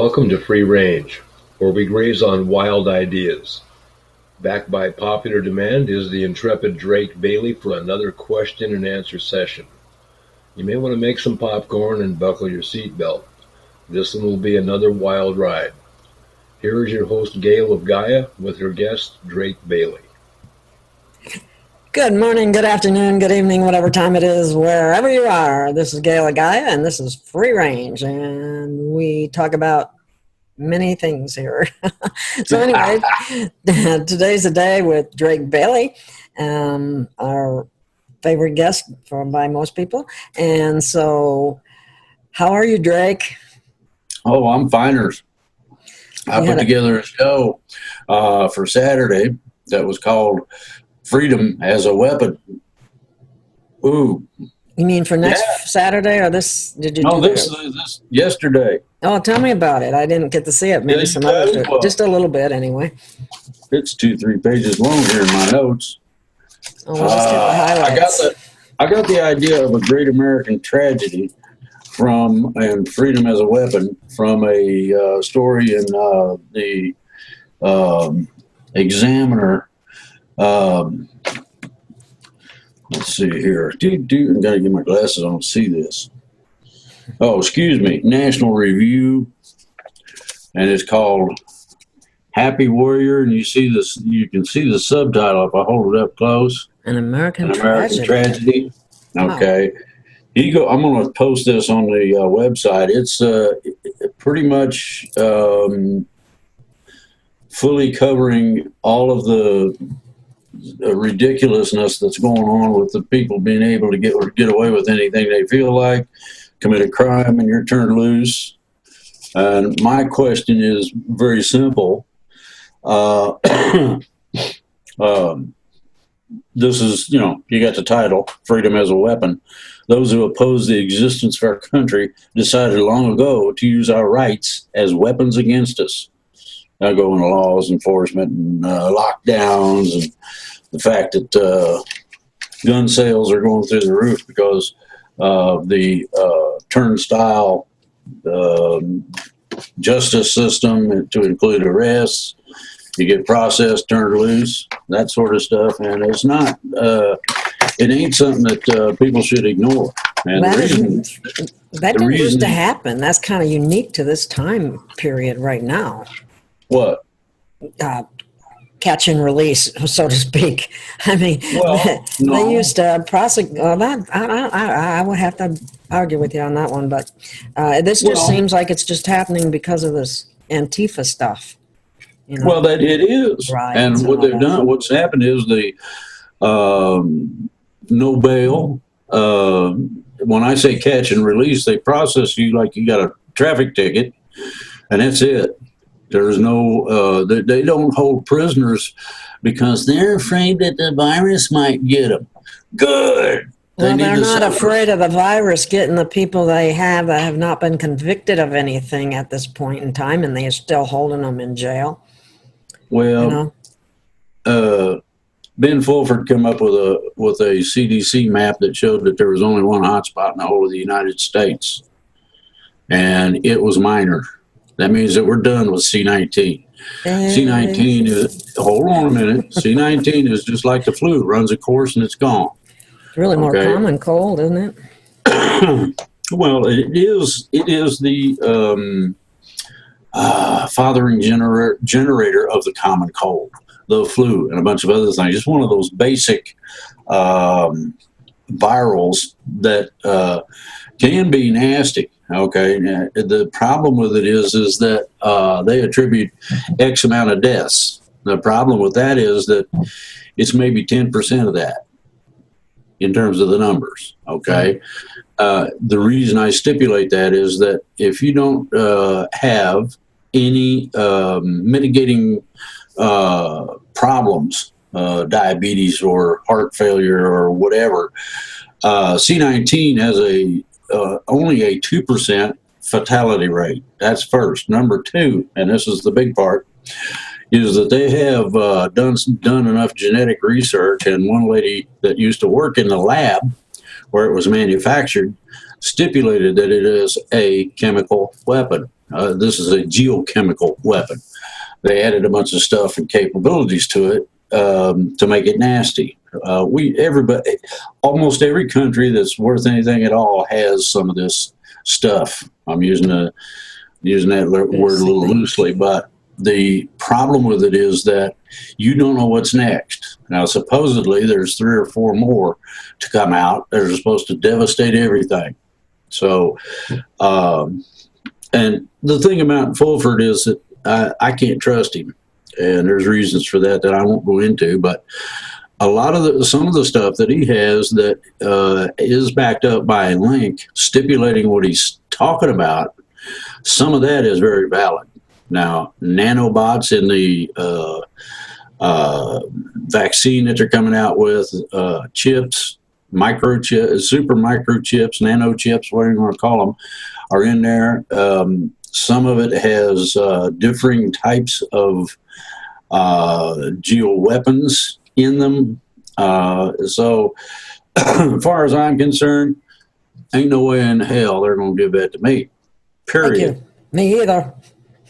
Welcome to Free Range, where we graze on wild ideas. Backed by popular demand is the intrepid Drake Bailey for another question and answer session. You may want to make some popcorn and buckle your seatbelt. This one will be another wild ride. Here is your host, Gail Of Gaia, with her guest, Drake Bailey. Good morning, good afternoon, good evening, whatever time it is, wherever you are. This is Gail Of Gaia, and this is Free Range, and we talk about many things here. So anyway, today's the day with Drake Bailey, our favorite guest by most people. And so, how are you, Drake? Oh, I'm finers. I put together a show for Saturday that was called Freedom as a Weapon. Ooh. You mean for next Saturday, or this? Did you? No, this yesterday. Oh, tell me about it. I didn't get to see it. Maybe some others, just a little bit anyway. It's 2-3 pages long here in my notes. Oh, we'll just get the highlights. I got the idea of a great American tragedy and freedom as a weapon from a story in the Examiner. Let's see here. I gotta get my glasses on to see this. Oh, excuse me. National Review, and it's called Happy Warrior, and you can see the subtitle if I hold it up close. An American Tragedy. Okay. Wow. I'm going to post this on the website. It's pretty much fully covering all of the ridiculousness that's going on with the people being able to get away with anything they feel like, commit a crime, and you're turned loose. And my question is very simple. This is, you got the title, Freedom as a Weapon. Those who oppose the existence of our country decided long ago to use our rights as weapons against us. Now go into laws enforcement and lockdowns, and the fact that gun sales are going through the roof because of the turnstile justice system to include arrests. You get processed, turned loose, that sort of stuff, and it's not. It ain't something that people should ignore. And that didn't used to happen. That's kind of unique to this time period right now. What? Catch and release, so to speak. I mean, they used to prosecute. I would have to argue with you on that one, but this just seems like it's just happening because of this Antifa stuff. Well, that it is, and what they've done, what's happened is the no bail. When I say catch and release, they process you like you got a traffic ticket, and that's it. There's no, they don't hold prisoners because they're afraid that the virus might get them. Good. Well, they're not afraid of the virus getting the people they have that have not been convicted of anything at this point in time, and they are still holding them in jail. Well, Ben Fulford came up with a CDC map that showed that there was only one hotspot in the whole of the United States, and it was minor. That means that we're done with C19. C19 is, hold on a minute, C19 is just like the flu, it runs a course and it's gone. It's really more common cold, isn't it? Well, it is the fathering generator of the common cold, the flu, and a bunch of other things. It's one of those basic virals that can be nasty. Okay, now, the problem with it is that they attribute X amount of deaths. The problem with that is that it's maybe 10% of that in terms of the numbers. Okay, the reason I stipulate that is that if you don't have any mitigating problems, diabetes or heart failure or whatever, C19 has only a 2% fatality rate. That's first. Number two, and this is the big part, is that they have done enough genetic research, and one lady that used to work in the lab where it was manufactured stipulated that it is a chemical weapon. This is a geochemical weapon. They added a bunch of stuff and capabilities to it to make it nasty. Everybody, almost every country that's worth anything at all has some of this stuff. I'm using that word a little loosely, but the problem with it is that you don't know what's next. Now, supposedly, there's 3 or 4 more to come out that are supposed to devastate everything. So, and the thing about Fulford is that I can't trust him, and there's reasons for that I won't go into. But some of the stuff that he has that is backed up by a link stipulating what he's talking about, some of that is very valid. Now, nanobots in the vaccine that they're coming out with, chips, microchips, super microchips, nanochips, whatever you want to call them, are in there. Some of it has differing types of geoweapons in them. So, as far as I'm concerned, ain't no way in hell they're going to give that to me. Period. Thank you. Me either.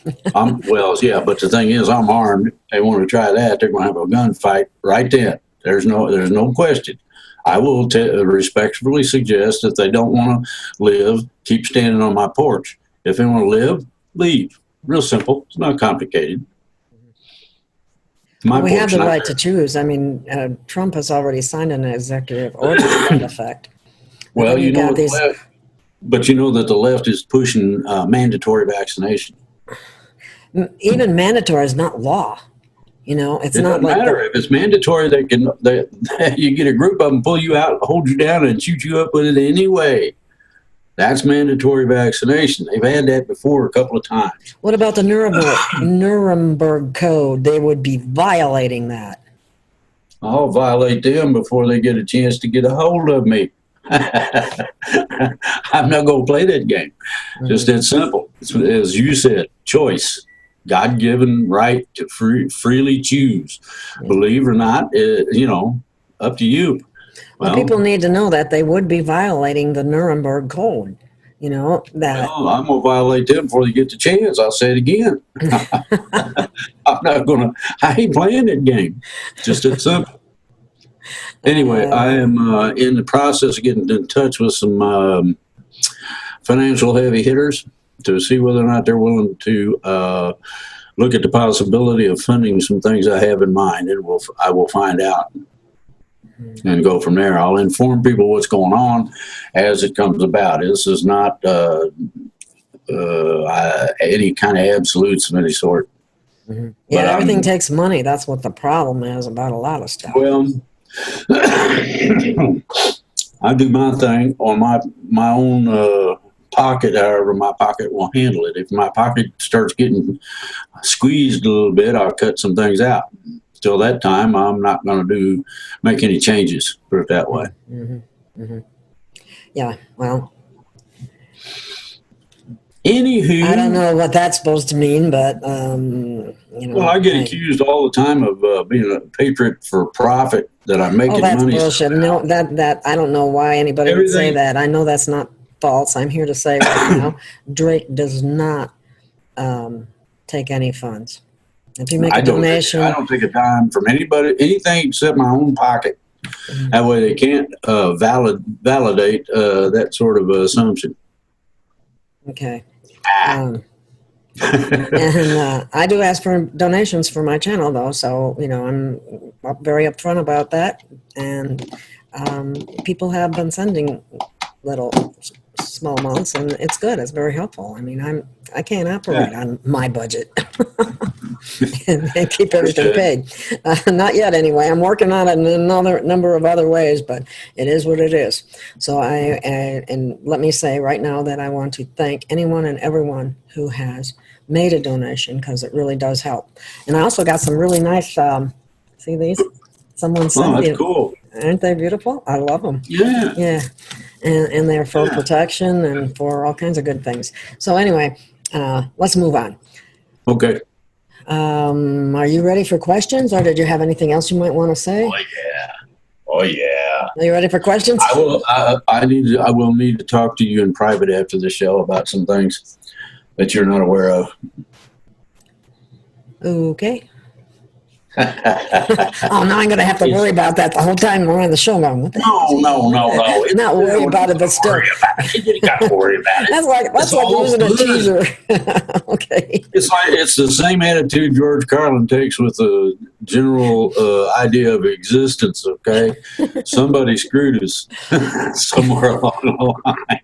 Yeah, but the thing is, I'm armed. They want to try that, they're going to have a gunfight right then. There's no question. I will respectfully suggest if they don't want to live, keep standing on my porch. If they want to live, leave. Real simple. It's not complicated. We have the right to choose. I mean, Trump has already signed an executive order to that effect. Well, you know, but you know that the left is pushing mandatory vaccination. Even mandatory is not law. You know, it doesn't matter if it's mandatory. You get a group of them, pull you out, hold you down, and shoot you up with it anyway. That's mandatory vaccination. They've had that before a couple of times. What about the Nuremberg Code? They would be violating that. I'll violate them before they get a chance to get a hold of me. I'm not going to play that game. Just that simple. It's, as you said, choice. God-given right to freely choose. Believe or not, up to you. Well, people need to know that they would be violating the Nuremberg Code. You know, that. Well, I'm going to violate them before they get the chance. I'll say it again. I ain't playing that game. Just that simple. Anyway, I am in the process of getting in touch with some financial heavy hitters to see whether or not they're willing to look at the possibility of funding some things I have in mind, and I will find out and go from there. I'll inform people what's going on as it comes about. This is not any kind of absolutes of any sort. Mm-hmm. Yeah, but everything takes money. That's what the problem is about a lot of stuff. Well, I do my thing on my own pocket, however my pocket will handle it. If my pocket starts getting squeezed a little bit, I'll cut some things out. Till that time, I'm not going to make any changes, put it that way. Mm-hmm. Mm-hmm. Yeah, well. Anywho. I don't know what that's supposed to mean, but, Well, I get accused all the time of being a patriot for profit, that I'm making money. Oh, that's bullshit. No, that I don't know why anybody would say that. I know that's not false. I'm here to say right now, Drake does not take any funds. If you make a donation, I don't take a dime from anybody, anything except my own pocket. Mm-hmm. That way, they can't validate that sort of assumption. Okay. And I do ask for donations for my channel, though, so I'm very upfront about that. And people have been sending little small amounts, and it's good. It's very helpful. I mean, I can't operate on my budget and keep everything paid. Not yet, anyway. I'm working on it in another number of other ways, but it is what it is. So and let me say right now that I want to thank anyone and everyone who has made a donation, because it really does help. And I also got some really nice. See these? Someone sent me. That's cool. Aren't they beautiful? I love them. Yeah. Yeah. And they're for protection and for all kinds of good things. So anyway, let's move on. Okay. Are you ready for questions, or did you have anything else you might want to say? Oh yeah. Are you ready for questions? I will need to talk to you in private after the show about some things. that you're not aware of? Okay. Oh, now I'm going to have to worry about that the whole time we're on the show. Going, what the hell is he No. doing? Not worry about it, but still. You got to worry about it. That's like all using a good. teaser. Okay. It's the same attitude George Carlin takes with the general idea of existence. Okay, somebody screwed us somewhere along the line.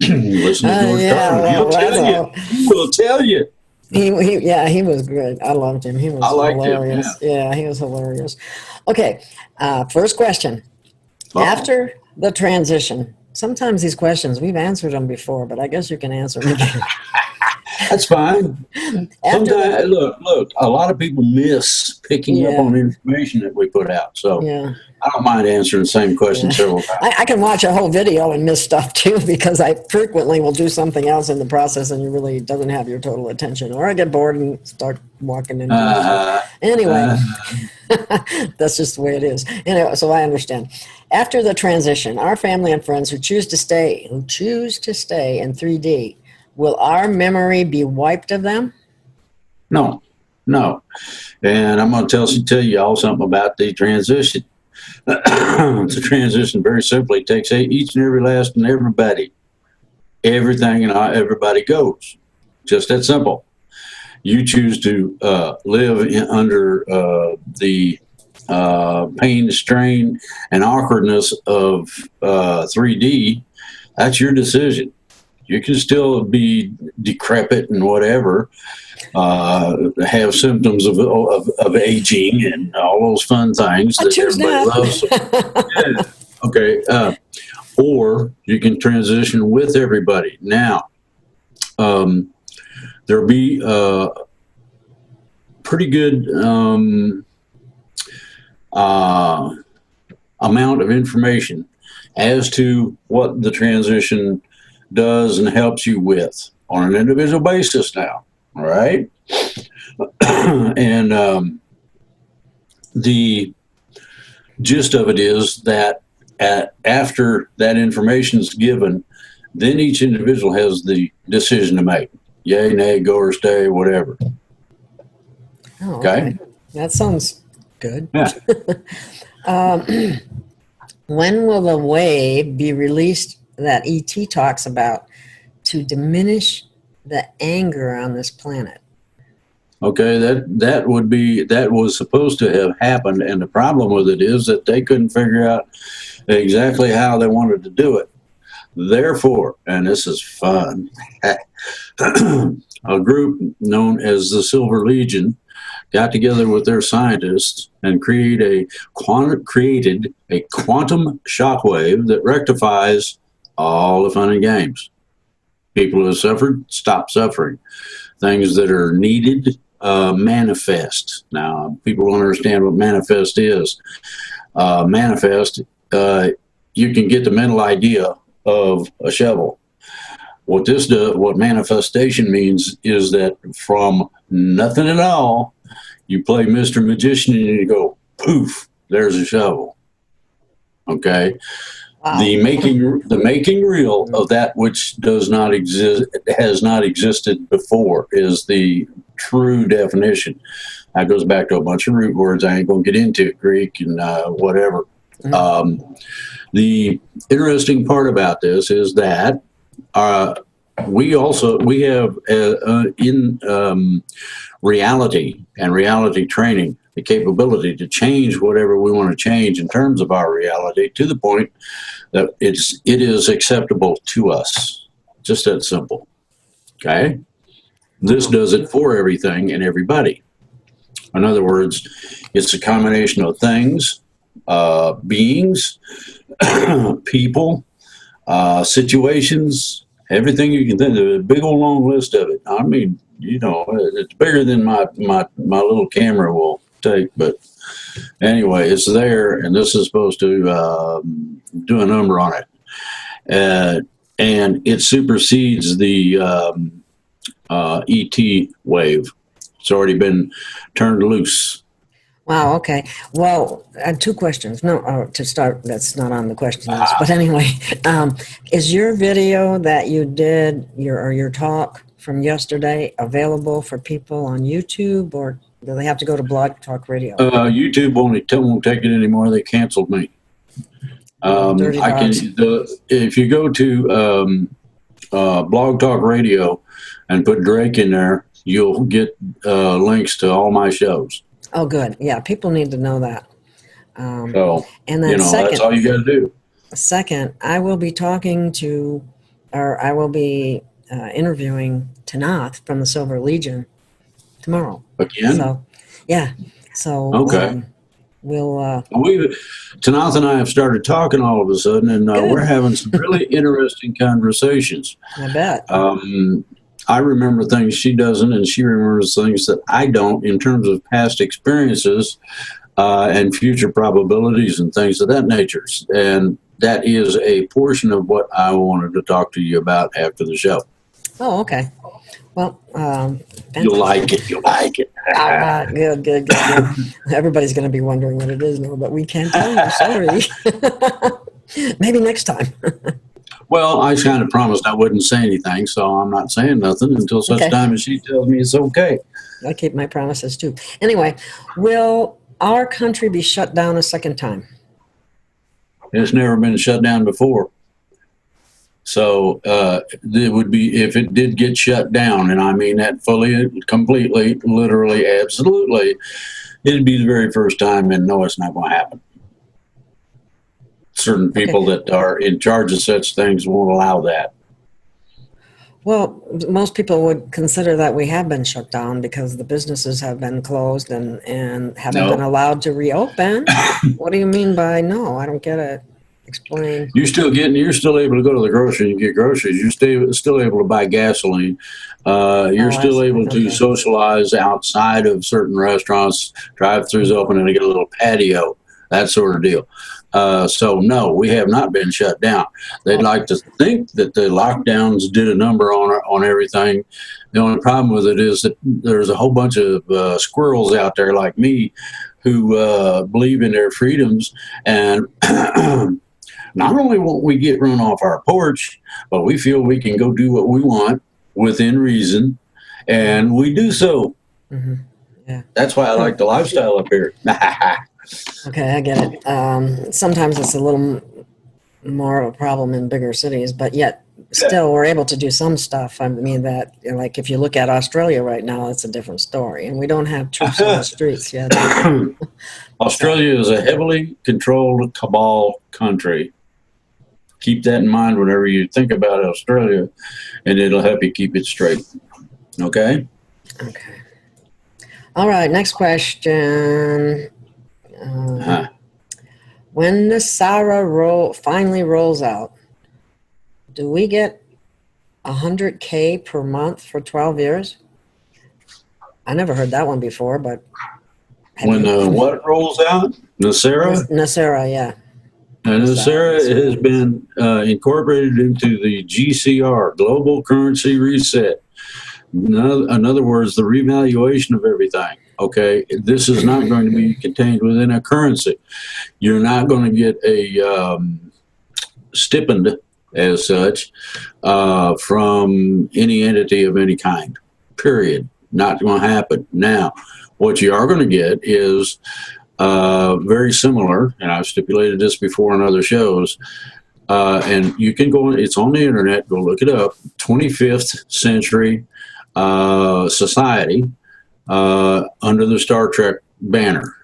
Listen to George Carlin; he'll tell you. He will tell you. He was good. I loved him. He was hilarious. Yeah, he was hilarious. Okay, first question. After the transition, sometimes these questions, we've answered them before, but I guess you can answer them again. That's fine. Sometimes, look, a lot of people miss picking up on information that we put out. So I don't mind answering the same question several times. I can watch a whole video and miss stuff too, because I frequently will do something else in the process and it really doesn't have your total attention. Or I get bored and start walking into Anyway, that's just the way it is. Anyway, so I understand. After the transition, our family and friends who choose to stay in 3D, will our memory be wiped of them? No. And I'm going to tell you all something about the transition. The transition, very simply, takes each and every last and everybody. Everything and everybody goes. Just that simple. You choose to live under the pain, strain, and awkwardness of 3D. That's your decision. You can still be decrepit and whatever, have symptoms of aging and all those fun things that everybody loves. Okay. Or you can transition with everybody. Now, there'll be a pretty good amount of information as to what the transition does and helps you with on an individual basis now, all right? And the gist of it is that after that information is given, then each individual has the decision to make. Yay, nay, go or stay, whatever. Oh, okay. That sounds good. Yeah. When will the wave be released that ET talks about to diminish the anger on this planet? Okay, that was supposed to have happened, and the problem with it is that they couldn't figure out exactly how they wanted to do it. Therefore, and this is fun, a group known as the Silver Legion got together with their scientists and created a quantum shockwave that rectifies all the fun and games. People who have suffered, stop suffering. Things that are needed, manifest. Now, people don't understand what manifest is. Manifest, you can get the mental idea of a shovel. What this does, what manifestation means, is that from nothing at all, you play Mr. Magician and you go, poof, there's a shovel. Okay. Wow. The making real of that which does not exist, has not existed before, is the true definition. That goes back to a bunch of root words I ain't going to get into, Greek and whatever. Mm-hmm. The interesting part about this is that we have in reality and reality training the capability to change whatever we want to change in terms of our reality to the point that it is acceptable to us. Just that simple. Okay? This does it for everything and everybody. In other words, it's a combination of things, beings, people, situations, everything you can think of. A big old long list of it. I mean, it's bigger than my little camera will take, but anyway, it's there, and this is supposed to do a number on it, and it supersedes the ET wave. It's already been turned loose. Wow. Okay. Well, I had two questions. No, to start, that's not on the question list. But anyway, is your video that you did your talk from yesterday available for people on YouTube, or do they have to go to Blog Talk Radio? YouTube won't take it anymore. They canceled me. Dirty I can dogs. if you go to Blog Talk Radio and put Drake in there, you'll get links to all my shows. Oh, good. Yeah, people need to know that. So, And then that's all you got to do. Second, I will be talking to, or I will be interviewing Tanath from the Silver Legion tomorrow. Again? So, yeah. So, Okay. we'll. Tanath and I have started talking all of a sudden, and we're having some really interesting conversations. I bet. I remember things she doesn't, and she remembers things that I don't in terms of past experiences and future probabilities and things of that nature. And that is a portion of what I wanted to talk to you about after the show. Oh, okay. Well, you'll like it. You'll like it. Good. Everybody's going to be wondering what it is now, but we can't tell you. Sorry. Maybe next time. Well, I kind of promised I wouldn't say anything, so I'm not saying nothing until such time as she tells me it's okay. I keep my promises too. Anyway, will our country be shut down a second time? It's never been shut down before. So it would be, if it did get shut down, and I mean that fully, completely, literally, absolutely, it'd be the very first time, and no, it's not going to happen. Certain people that are in charge of such things won't allow that. Well, most people would consider that we have been shut down because the businesses have been closed and haven't been allowed to reopen. What do you mean by no? I don't get it. Explain. You're still able to go to the grocery and get groceries. You're still able to buy gasoline. You're still able to socialize outside of certain restaurants. Drive-throughs open and they get a little patio, that sort of deal. So no, we have not been shut down. They'd like to think that the lockdowns did a number on everything. The only problem with it is that there's a whole bunch of squirrels out there like me who believe in their freedoms, and not only won't we get run off our porch, but we feel we can go do what we want within reason, and we do so. Mm-hmm. Yeah, that's why I like the lifestyle up here. Okay, I get it. Sometimes it's a little more of a problem in bigger cities, but yet still we're able to do some stuff. I mean, that, like, if you look at Australia right now, it's a different story, and we don't have troops on the streets yet. Australia is a heavily controlled cabal country. Keep that in mind whenever you think about Australia, and it'll help you keep it straight. Okay? Okay. All right, next question. When the SARA finally rolls out, do we get $100K per month for 12 years? I never heard that one before, but when what rolls out? NESARA? NESARA, yeah. And NESARA has been incorporated into the GCR, Global Currency Reset. In other words, the revaluation of everything. Okay, this is not going to be contained within a currency. You're not going to get a stipend as such from any entity of any kind, period. Not going to happen. Now, what you are going to get is very similar, and I've stipulated this before on other shows, and you can go, it's on the internet, go look it up, 25th century society under the Star Trek banner.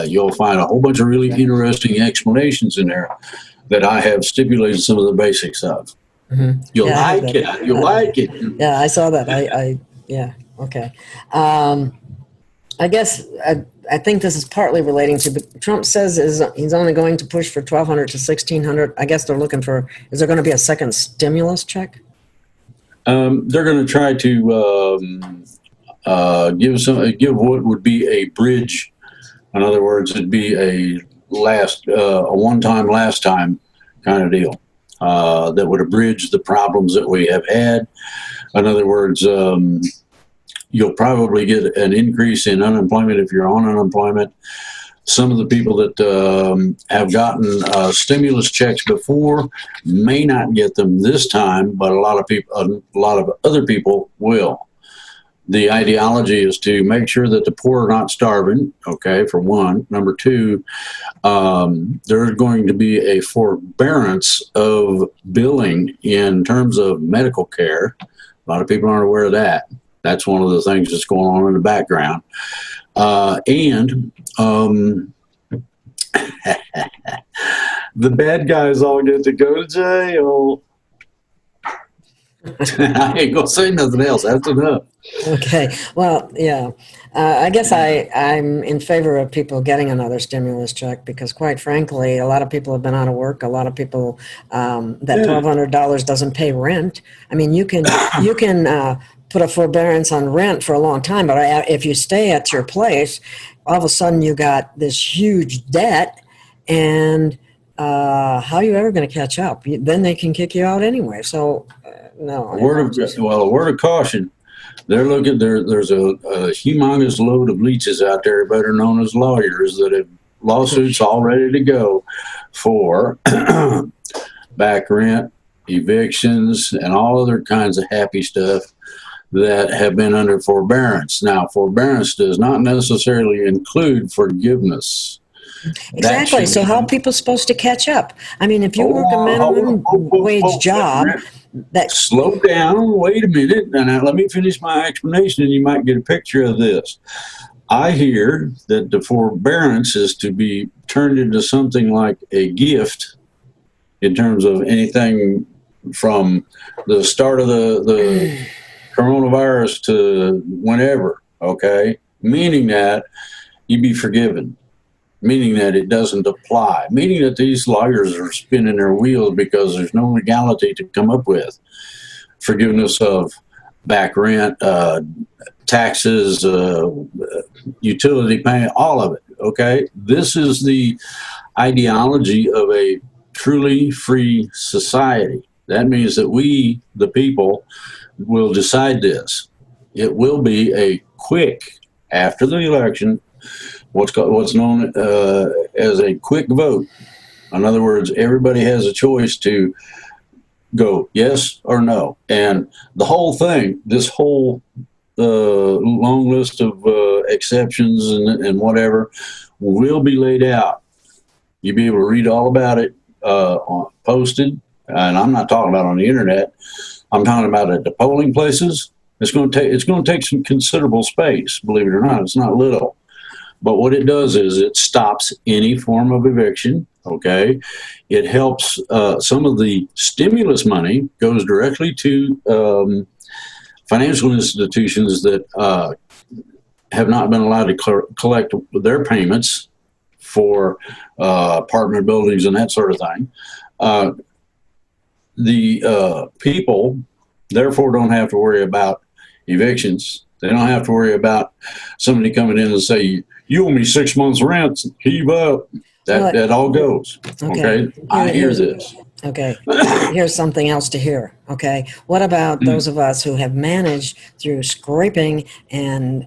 You'll find a whole bunch of really interesting explanations in there that I have stipulated some of the basics of. Mm-hmm. You'll like it. You'll like it. Yeah, I saw that. Yeah, okay. I guess I think this is partly relating to, but Trump says he's only going to push for $1,200 to $1,600. I guess they're looking for, is there going to be a second stimulus check? They're going to try to give what would be a bridge. In other words, it'd be a one-time, last-time kind of deal that would abridge the problems that we have had. In other words, you'll probably get an increase in unemployment if you're on unemployment. Some of the people that have gotten stimulus checks before may not get them this time, but a lot of other people will. The ideology is to make sure that the poor are not starving, okay, for one. Number two, there's going to be a forbearance of billing in terms of medical care. A lot of people aren't aware of that. That's one of the things that's going on in the background. And the bad guys all get to go to jail. I ain't gonna say nothing else. That's enough. Okay. Well, yeah. I guess I'm in favor of people getting another stimulus check because, quite frankly, a lot of people have been out of work. A lot of people that $1,200 doesn't pay rent. I mean, you can put a forbearance on rent for a long time, but if you stay at your place, all of a sudden you got this huge debt, and how are you ever going to catch up? Then they can kick you out anyway. So, no. A word of caution. They're looking. There's a humongous load of leeches out there, better known as lawyers, that have lawsuits all ready to go for back rent, evictions, and all other kinds of happy stuff that have been under forbearance. Now, forbearance does not necessarily include forgiveness. Exactly. So how are people supposed to catch up? I mean, if you work a minimum wage job, slow down. Wait a minute. And let me finish my explanation, and you might get a picture of this. I hear that the forbearance is to be turned into something like a gift in terms of anything from the start of the coronavirus to whenever, okay? Meaning that you be forgiven. Meaning that it doesn't apply, meaning that these lawyers are spinning their wheels because there's no legality to come up with. Forgiveness of back rent, taxes, utility payment, all of it, okay? This is the ideology of a truly free society. That means that we, the people, will decide this. It will be a quick, after the election, what's known as a quick vote. In other words, everybody has a choice to go yes or no. And the whole thing, this whole long list of exceptions and whatever, will be laid out. You'll be able to read all about it posted. And I'm not talking about on the internet. I'm talking about at the polling places. It's going to take some considerable space, believe it or not. It's not little. But what it does is it stops any form of eviction, okay? It helps some of the stimulus money goes directly to financial institutions that have not been allowed to collect their payments for apartment buildings and that sort of thing. The people, therefore, don't have to worry about evictions. They don't have to worry about somebody coming in and say, you owe me 6 months' rent, heave up. That all goes. Okay. I hear this. Okay. Here's something else to hear. Okay. What about those of us who have managed through scraping and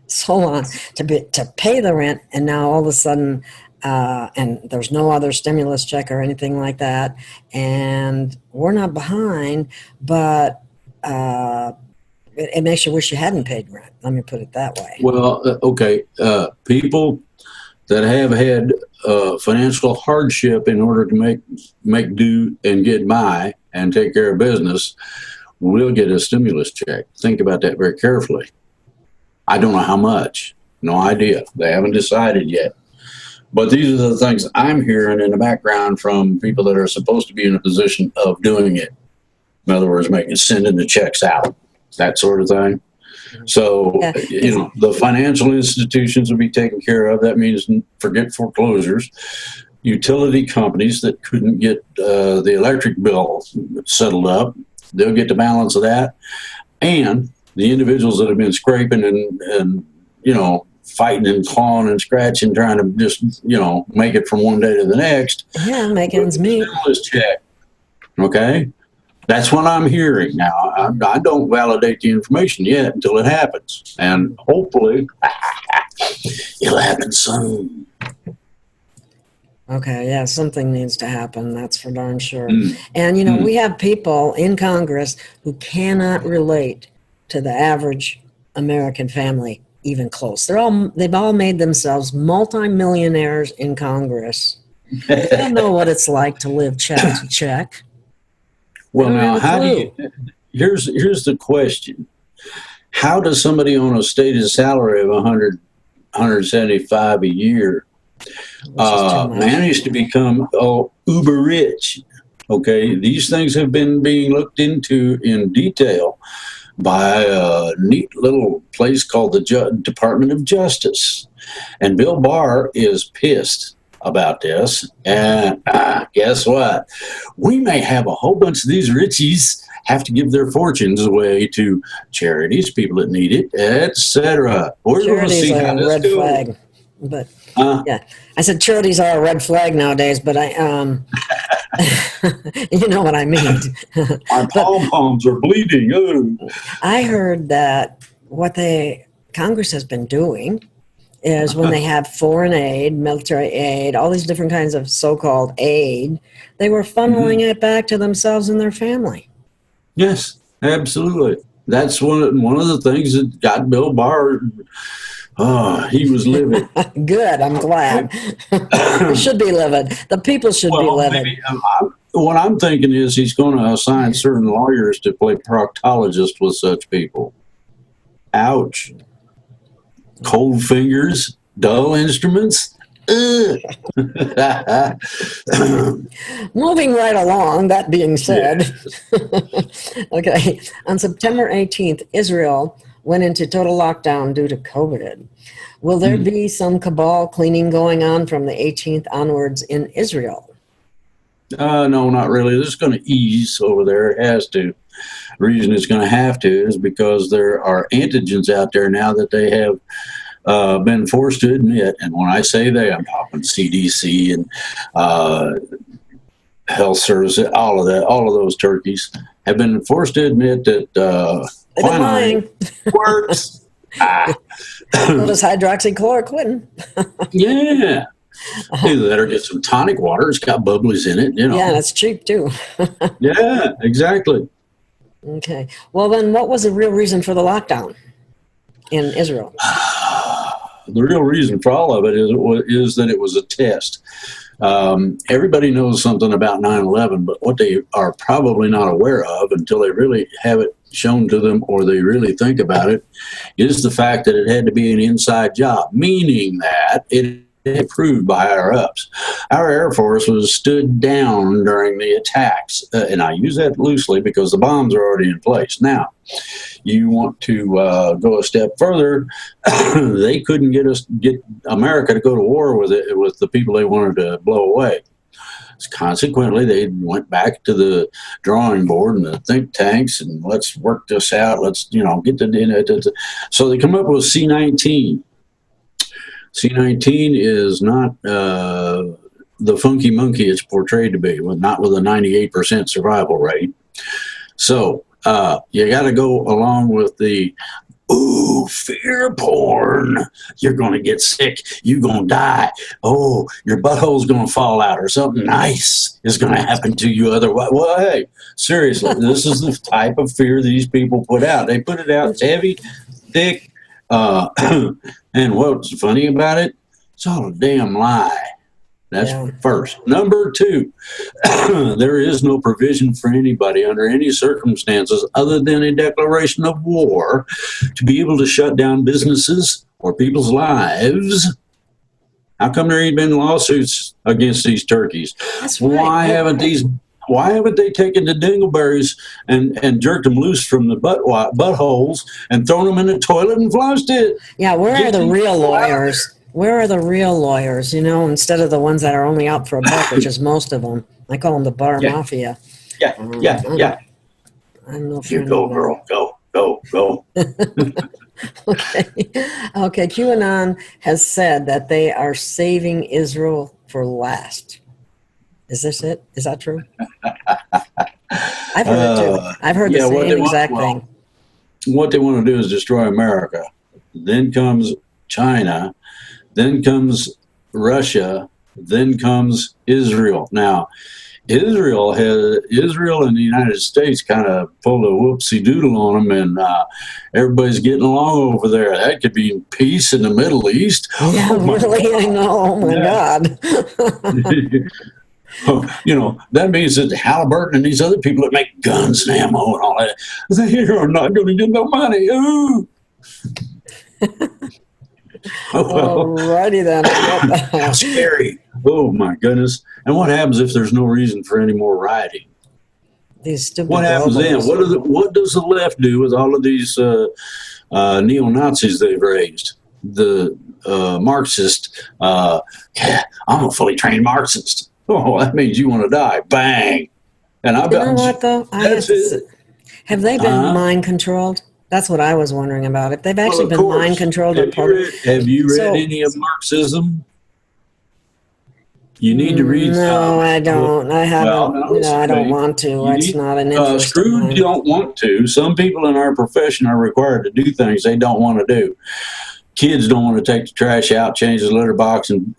so on to pay the rent, and now all of a sudden, and there's no other stimulus check or anything like that, and we're not behind, but it makes you wish you hadn't paid rent. Let me put it that way. Well, okay. People that have had financial hardship in order to make do and get by and take care of business will get a stimulus check. Think about that very carefully. I don't know how much. No idea. They haven't decided yet. But these are the things I'm hearing in the background from people that are supposed to be in a position of doing it. In other words, sending the checks out. That sort of thing. So, the financial institutions will be taken care of. That means forget foreclosures. Utility companies that couldn't get the electric bill settled up, they'll get the balance of that. And the individuals that have been scraping and fighting and clawing and scratching, trying to just, make it from one day to the next. Yeah, make ends meet. Stimulus check. Okay? That's what I'm hearing now. I don't validate the information yet until it happens. And hopefully it'll happen soon. Okay, yeah, something needs to happen. That's for darn sure. Mm. And, you know, we have people in Congress who cannot relate to the average American family even close. They've all made themselves multimillionaires in Congress. They don't know what it's like to live check to check. Well, They don't now, have a how do clue. you, here's the question. How does somebody on a stated salary of 175 a year Which is too much. manage to become uber rich? Okay, these things have been being looked into in detail by a neat little place called the Department of Justice. And Bill Barr is pissed about this. And guess what? We may have a whole bunch of these richies have to give their fortunes away to charities, people that need it, etc. We're going to Charities see are how a this red goes. flag. But yeah, I said charities are a red flag nowadays, but you know what I mean. My pom-poms are bleeding. Oh. I heard that what Congress has been doing is when they have foreign aid, military aid, all these different kinds of so-called aid, they were funneling it back to themselves and their family. Yes, absolutely. That's one of the things that got Bill Barr. He was livid. Good, I'm glad. It should be livid. The people should be Well, livid. maybe what I'm thinking is he's going to assign certain lawyers to play proctologist with such people. Ouch. Cold fingers, dull instruments. Moving right along, that being said, okay, on September 18th, Israel went into total lockdown due to COVID. Will there be some cabal cleaning going on from the 18th onwards in Israel? No, not really. This is going to ease over there. It has to. The reason it's going to have to is because there are antigens out there now that they have been forced to admit. And when I say they, I'm talking CDC and Health Service, all of that, all of those turkeys have been forced to admit that They've been lying. works. So does hydroxychloroquine. Yeah. Either that or get some tonic water. It's got bubblies in it, you know. Yeah, and it's cheap too. Yeah, exactly. Okay. Well, then what was the real reason for the lockdown in Israel? The real reason for all of it is that it was a test. Everybody knows something about 9/11, but what they are probably not aware of until they really have it shown to them or they really think about it is the fact that it had to be an inside job, meaning that it approved by higher ups. Our Air Force was stood down during the attacks, and I use that loosely because the bombs are already in place. Now, you want to go a step further, they couldn't get America to go to war with the people they wanted to blow away. Consequently, they went back to the drawing board and the think tanks and let's work this out. Let's get the so they come up with C-19. C-19 is not the funky monkey it's portrayed to be, not with a 98% survival rate. So you got to go along with the fear porn. You're going to get sick. You're going to die. Oh, your butthole's going to fall out or something nice is going to happen to you otherwise. Well, hey, seriously, this is the type of fear these people put out. They put it out. It's heavy, thick, and what's funny about it? It's all a damn lie. That's first. Number two, there is no provision for anybody under any circumstances other than a declaration of war to be able to shut down businesses or people's lives. How come there ain't been lawsuits against these turkeys? That's right. Why haven't they taken the dingleberries and jerked them loose from the buttholes and thrown them in the toilet and flushed it? Yeah, where are the real lawyers? Where are the real lawyers, instead of the ones that are only out for a buck, which is most of them? I call them the bar mafia. Yeah. I'm no You friend go, of that. girl. Go. Okay. QAnon has said that they are saving Israel for last. Is this it? Is that true? I've heard it too. I've heard the same exact thing. What they want to do is destroy America. Then comes China. Then comes Russia. Then comes Israel. Now, Israel and the United States kind of pulled a whoopsie doodle on them, and everybody's getting along over there. That could be peace in the Middle East. Yeah, really, I know. Oh my God. You know, that means that Halliburton and these other people that make guns and ammo and all that, they are not going to get no money. Ooh. Alrighty then. How scary. Oh my goodness. And what happens if there's no reason for any more rioting? These stupid What happens then? What does the left do with all of these neo-Nazis they've raised? The Marxist, I'm a fully trained Marxist. Oh, that means you want to die. Bang. And I bet. You know what, though? Have they been mind controlled? That's what I was wondering about. If they've actually been mind controlled. Have you read any of Marxism? You need to read. No, I don't. I haven't. Well, I don't want to. It's not an interest. Screwed don't want to. Some people in our profession are required to do things they don't want to do. Kids don't want to take the trash out, change the litter box, and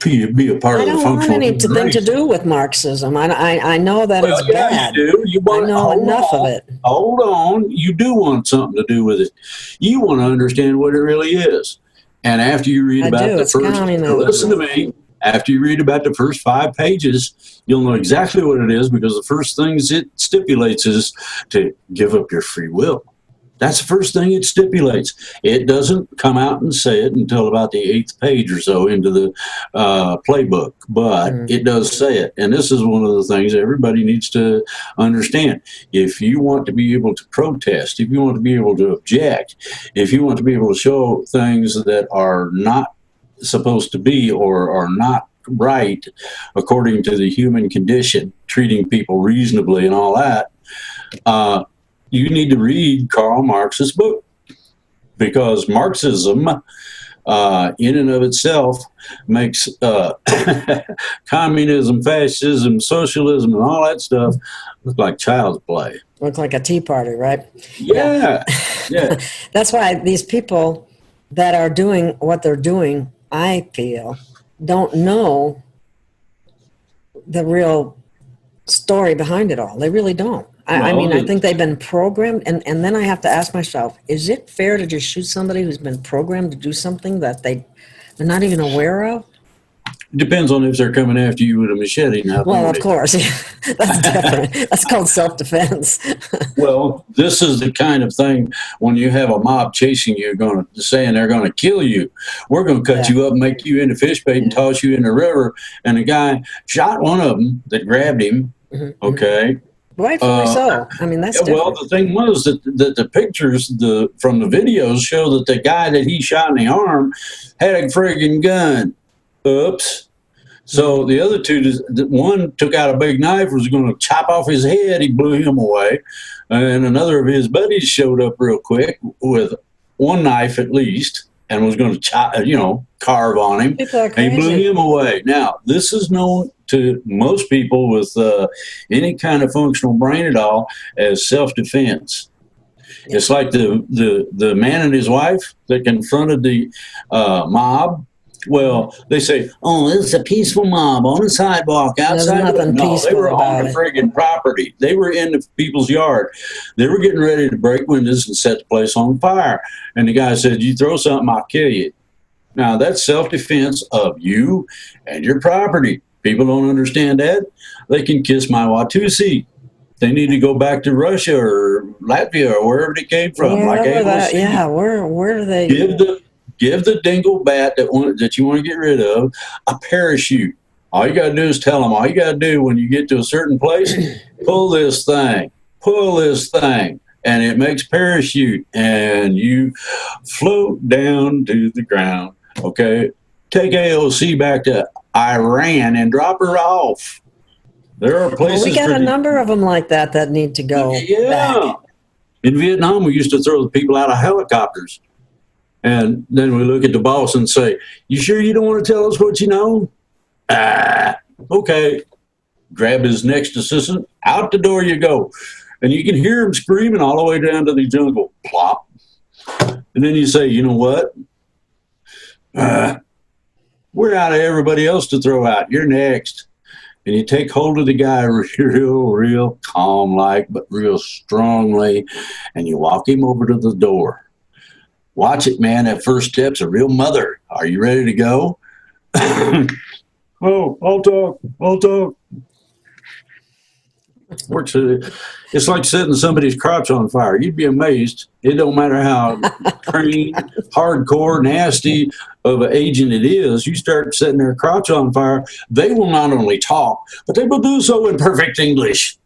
be a part of the functional. I don't want anything to do with Marxism. I know that it's bad. You do. I know enough of it. Hold on. You do want something to do with it. You want to understand what it really is. And after you read about the first, listen to me. After you read about the first 5 pages, you'll know exactly what it is, because the first things it stipulates is to give up your free will. That's the first thing it stipulates. It doesn't come out and say it until about the 8th page or so into the playbook, but it does say it. And this is one of the things everybody needs to understand. If you want to be able to protest, if you want to be able to object, if you want to be able to show things that are not supposed to be or are not right according to the human condition, treating people reasonably and all that, you need to read Karl Marx's book, because Marxism in and of itself makes communism, fascism, socialism, and all that stuff look like child's play. Look like a tea party, right? Yeah. That's why these people that are doing what they're doing, I feel, don't know the real story behind it all. They really don't. I mean, I think they've been programmed, and then I have to ask myself, is it fair to just shoot somebody who's been programmed to do something that they're not even aware of? It depends on if they're coming after you with a machete. Well, of course. That's different. That's called self-defense. Well, this is the kind of thing when you have a mob chasing you, saying they're going to kill you. We're going to cut you up, make you into fish bait, and toss you in the river. And the guy shot one of them that grabbed him, okay? Rightfully so. I mean, that's different. Well, the thing was that the pictures from the videos show that the guy that he shot in the arm had a friggin' gun. Oops. So the other two, one took out a big knife, was going to chop off his head. He blew him away. And another of his buddies showed up real quick with one knife at least and was going to carve on him. And he blew him away. Now, this is known to most people with any kind of functional brain at all as self-defense. Yeah. It's like the man and his wife that confronted the mob. Well, they say, "Oh, it's a peaceful mob on the sidewalk outside." No, they were on the friggin' property. They were in the people's yard. They were getting ready to break windows and set the place on fire. And the guy said, "You throw something, I'll kill you." Now, that's self-defense of you and your property. People don't understand that. They can kiss my Watusi. They need to go back to Russia or Latvia or wherever they came from. Where do they? Give the dinglebat that you want to get rid of a parachute. All you got to do is tell them, all you got to do when you get to a certain place, pull this thing, and it makes parachute, and you float down to the ground, okay? Take AOC back to Iran and drop her off. There are places. We got a number of them like that need to go back. In Vietnam, we used to throw the people out of helicopters. And then we look at the boss and say, "You sure you don't want to tell us what you know?" Okay. grab his next assistant, out the door you go. And you can hear him screaming all the way down to the jungle. Plop. And then you say, you know what? We're out of everybody else to throw out. You're next. And you take hold of the guy real calm like, but real strongly. And you walk him over to the door. Watch it, man. That first step's a real mother. Are you ready to go? Oh, I'll talk. Works. It's like setting somebody's crotch on fire. You'd be amazed. It don't matter how trained, hardcore, nasty of an agent it is. You start setting their crotch on fire, they will not only talk, but they will do so in perfect English.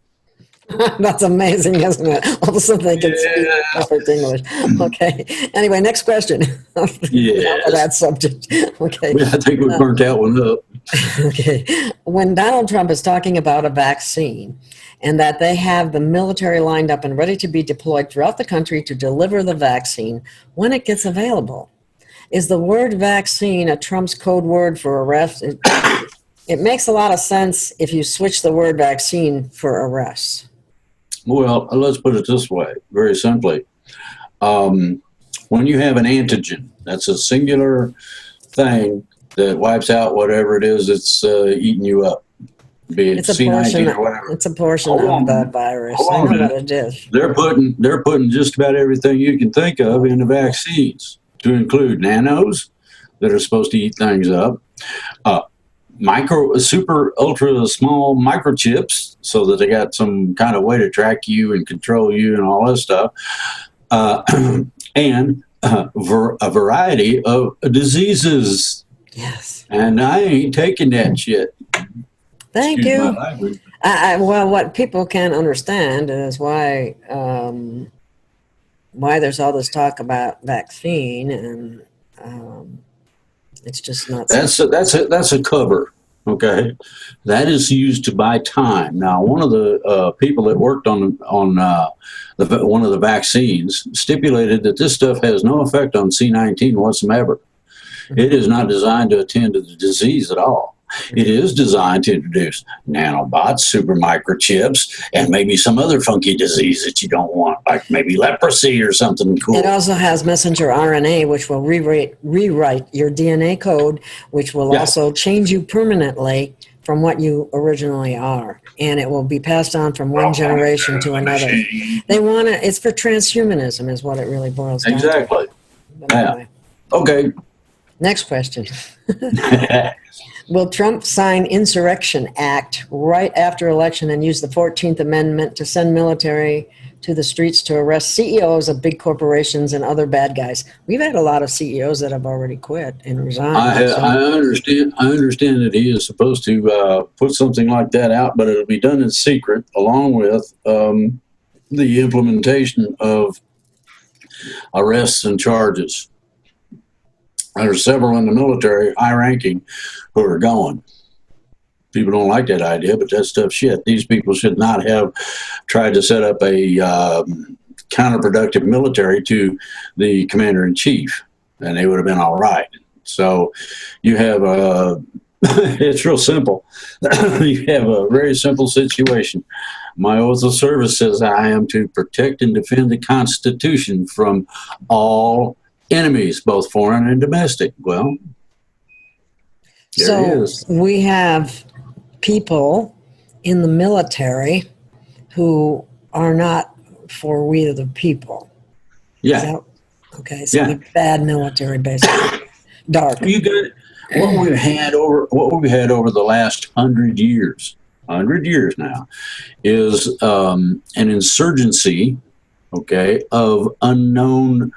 That's amazing, isn't it? All of a sudden they can speak perfect English. Okay. Anyway, next question. Yes. For that subject. Okay. I think we burnt that one up. Okay. When Donald Trump is talking about a vaccine and that they have the military lined up and ready to be deployed throughout the country to deliver the vaccine when it gets available, is the word vaccine a Trump's code word for arrest? It makes a lot of sense if you switch the word vaccine for arrests. Well, let's put it this way, very simply. When you have an antigen, that's a singular thing that wipes out whatever it is that's eating you up, be it C19 or whatever. It's a portion of that virus. I know what it is. They're putting just about everything you can think of in the vaccines, to include nanos that are supposed to eat things up, super ultra small microchips so that they got some kind of way to track you and control you and all that stuff, and a variety of diseases. Yes. And I ain't taking that shit. Thank you. Well, what people can't understand is why there's all this talk about vaccine, and it's just not. That's a cover. Okay, that is used to buy time. Now, one of the people that worked on one of the vaccines stipulated that this stuff has no effect on C19 whatsoever. It is not designed to attend to the disease at all. It is designed to introduce nanobots, super microchips, and maybe some other funky disease that you don't want, like maybe leprosy or something cool. It also has messenger RNA, which will rewrite your DNA code, which will also change you permanently from what you originally are. And it will be passed on from one generation to another. They want it. It's for transhumanism is what it really boils down to. Exactly. Anyway. Okay. Next question. Will Trump sign Insurrection Act right after election and use the 14th Amendment to send military to the streets to arrest CEOs of big corporations and other bad guys? We've had a lot of CEOs that have already quit and resigned. I understand that he is supposed to put something like that out, but it'll be done in secret along with the implementation of arrests and charges. There's several in the military, high ranking, who are going. People don't like that idea, but that's tough shit. These people should not have tried to set up a counterproductive military to the commander-in-chief, and they would have been all right. So you have it's real simple. You have a very simple situation. My oath of service says I am to protect and defend the Constitution from all enemies, both foreign and domestic. Well, there it is. We have people in the military who are not for we the people. Yeah. Okay. So bad military, basically. Dark. You got what we've had over the last 100 years. 100 years now is an insurgency, okay, of unknown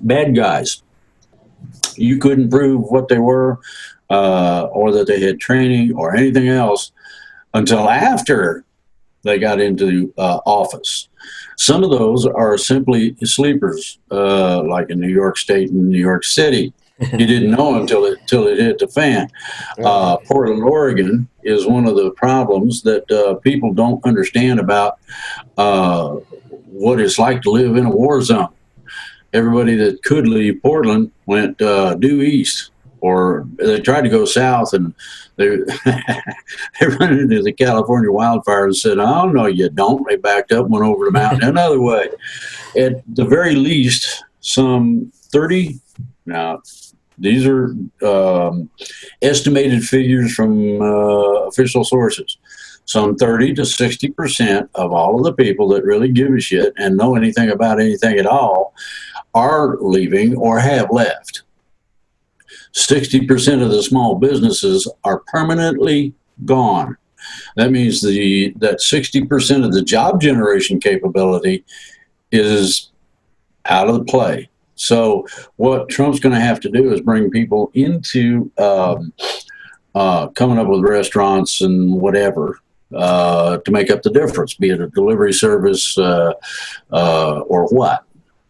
bad guys. You couldn't prove what they were or that they had training or anything else until after they got into office. Some of those are simply sleepers, like in New York State and New York City. You didn't know until it hit the fan. Portland, Oregon is one of the problems that people don't understand about what it's like to live in a war zone. Everybody that could leave Portland went due east. or they tried to go south, and they they run into the California wildfire and said, "Oh no, you don't." They backed up, went over the mountain another way. At the very least, some 30. Now, these are estimated figures from official sources. Some 30 to 60% of all of the people that really give a shit and know anything about anything at all are leaving or have left. 60% of the small businesses are permanently gone. That means that 60% of the job generation capability is out of the play. So what Trump's going to have to do is bring people into coming up with restaurants and whatever to make up the difference, be it a delivery service or what.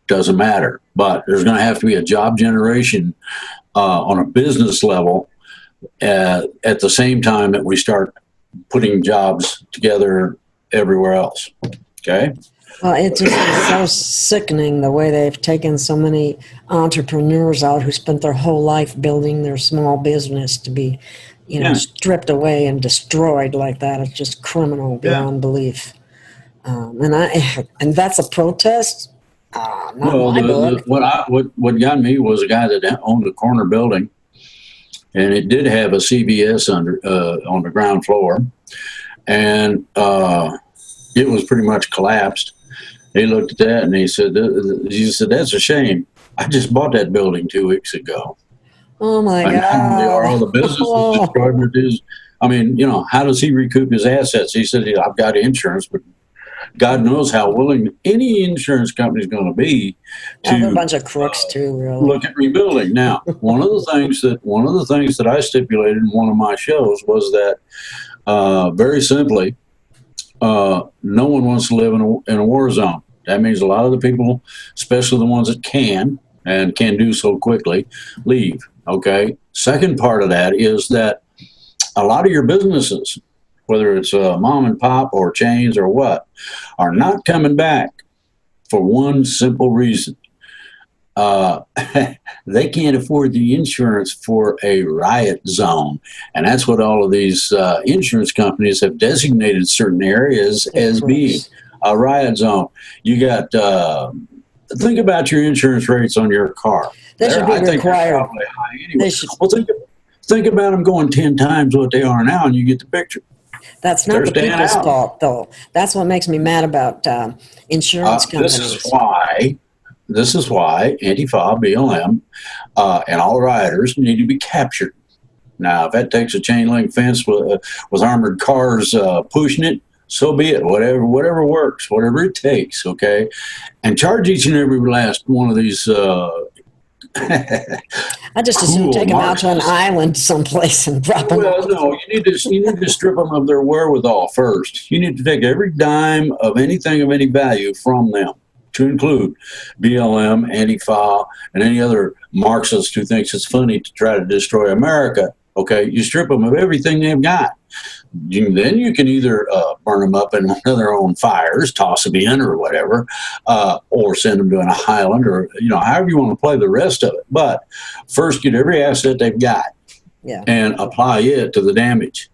Doesn't matter. But there's going to have to be a job generation on a business level at the same time that we start putting jobs together everywhere else. Okay? Well, it just is so sickening the way they've taken so many entrepreneurs out who spent their whole life building their small business to be, stripped away and destroyed like that. It's just criminal beyond belief. And that's a protest. Not my book. What got me was a guy that owned a corner building, and it did have a CVS on the ground floor, and it was pretty much collapsed. He looked at that and he said, "That's a shame. I just bought that building 2 weeks ago." Oh my God! Not only are all the businesses destroyed, but how does he recoup his assets? He said, "I've got insurance, but God knows how willing any insurance company is going to be to a bunch of crooks too. Really, look at rebuilding." Now, one of the things that I stipulated in one of my shows was that very simply, no one wants to live in a war zone. That means a lot of the people, especially the ones that can do so quickly, leave. Okay. Second part of that is that a lot of your businesses, whether it's mom and pop or chains or what, are not coming back for one simple reason. They can't afford the insurance for a riot zone. And that's what all of these insurance companies have designated certain areas as being a riot zone. You got, think about your insurance rates on your car. They should be required. Anyway. Well, think about them going 10 times what they are now, and you get the picture. That's not the people's fault, though. That's what makes me mad about insurance companies. This is why Antifa, BLM, and all rioters need to be captured. Now, if that takes a chain link fence with armored cars pushing it, so be it. Whatever works, whatever it takes. Okay, and charge each and every last one of these. I just assume take them out to an island someplace and drop them. Well, no, you need to strip them of their wherewithal first. You need to take every dime of anything of any value from them, to include BLM, Antifa, and any other Marxist who thinks it's funny to try to destroy America. Okay, you strip them of everything they've got. Then you can either burn them up in their own fires, toss them in or whatever, or send them to an island, or however you want to play the rest of it. But first, get every asset they've got and apply it to the damage.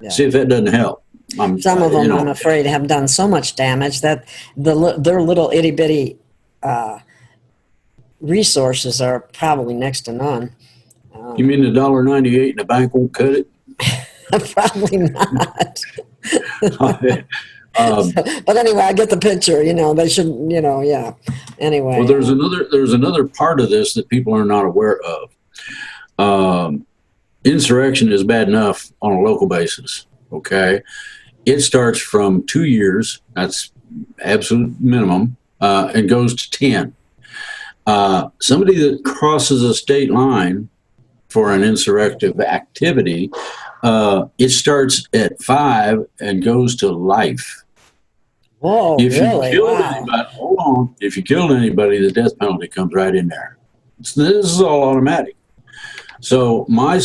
Yeah. See if that doesn't help. Some of them, I'm afraid, have done so much damage that their little itty bitty resources are probably next to none. You mean the $1.98 in the bank won't cut it? Probably not. But anyway, I get the picture. They should. Anyway. Well, there's another part of this that people are not aware of. Insurrection is bad enough on a local basis. Okay, it starts from 2 years. That's absolute minimum, and goes to 10. Somebody that crosses a state line for an insurrective activity, it starts at 5 and goes to life. Whoa, if really? You killed anybody, hold on. If you killed anybody, the death penalty comes right in there. This is all automatic. So my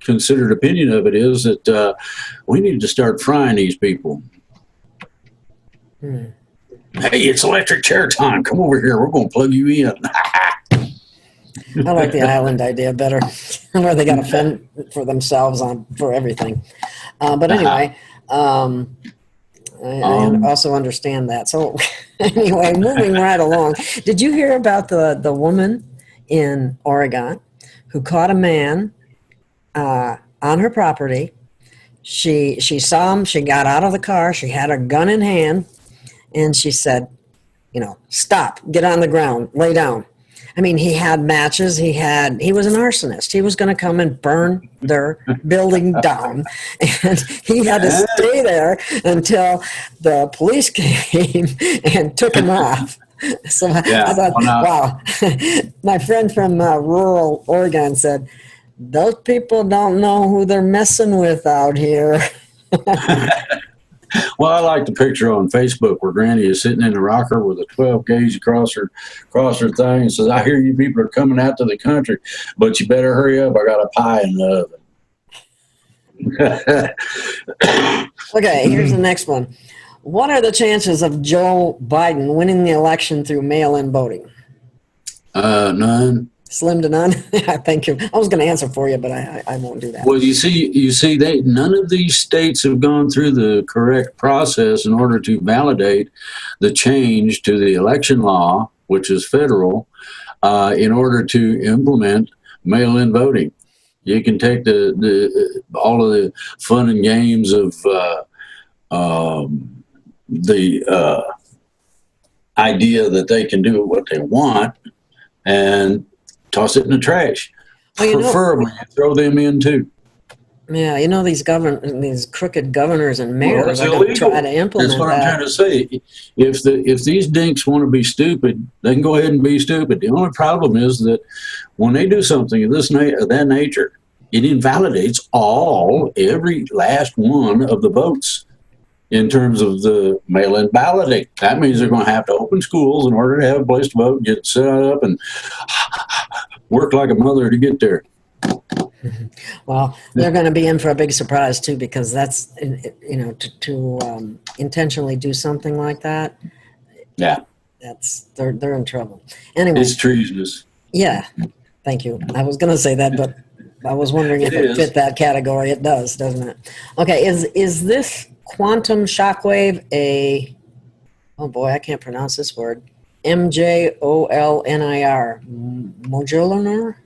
considered opinion of it is that we need to start frying these people. Hey, it's electric chair time. Come over here. We're going to plug you in. I like the island idea better, where they got to fend for themselves for everything. But anyway, I also understand that. So anyway, moving right along. Did you hear about the woman in Oregon who caught a man on her property? She saw him. She got out of the car. She had her gun in hand, and she said, stop, get on the ground, lay down. I mean, he had matches. He was an arsonist. He was going to come and burn their building down. And he had to stay there until the police came and took him off. So I thought, wow. My friend from rural Oregon said, those people don't know who they're messing with out here. Well, I like the picture on Facebook where Granny is sitting in the rocker with a 12 gauge across her thing and says, I hear you people are coming out to the country, but you better hurry up. I got a pie in the oven. Okay, here's the next one. What are the chances of Joe Biden winning the election through mail-in voting? None. Slim to none. Thank you. I was going to answer for you, but I won't do that. Well, you see, none of these states have gone through the correct process in order to validate the change to the election law, which is federal, in order to implement mail-in voting. You can take all of the fun and games of the idea that they can do what they want and toss it in the trash. Well, preferably throw them in too. Yeah, these crooked governors and mayors are going to try to implement That's what I'm trying to say. If these dinks want to be stupid, they can go ahead and be stupid. The only problem is that when they do something of that nature, it invalidates every last one of the votes in terms of the mail-in balloting. That means they're going to have to open schools in order to have a place to vote, get set up, and work like a mother to get there. Well, they're going to be in for a big surprise too, because that's to intentionally do something like that. Yeah, they're in trouble. Anyway, it's treasonous. Yeah, thank you. I was going to say that, but I was wondering if it fit that category. It does, doesn't it? Okay, is this quantum shockwave oh boy, I can't pronounce this word. MJOLNIR. Modular?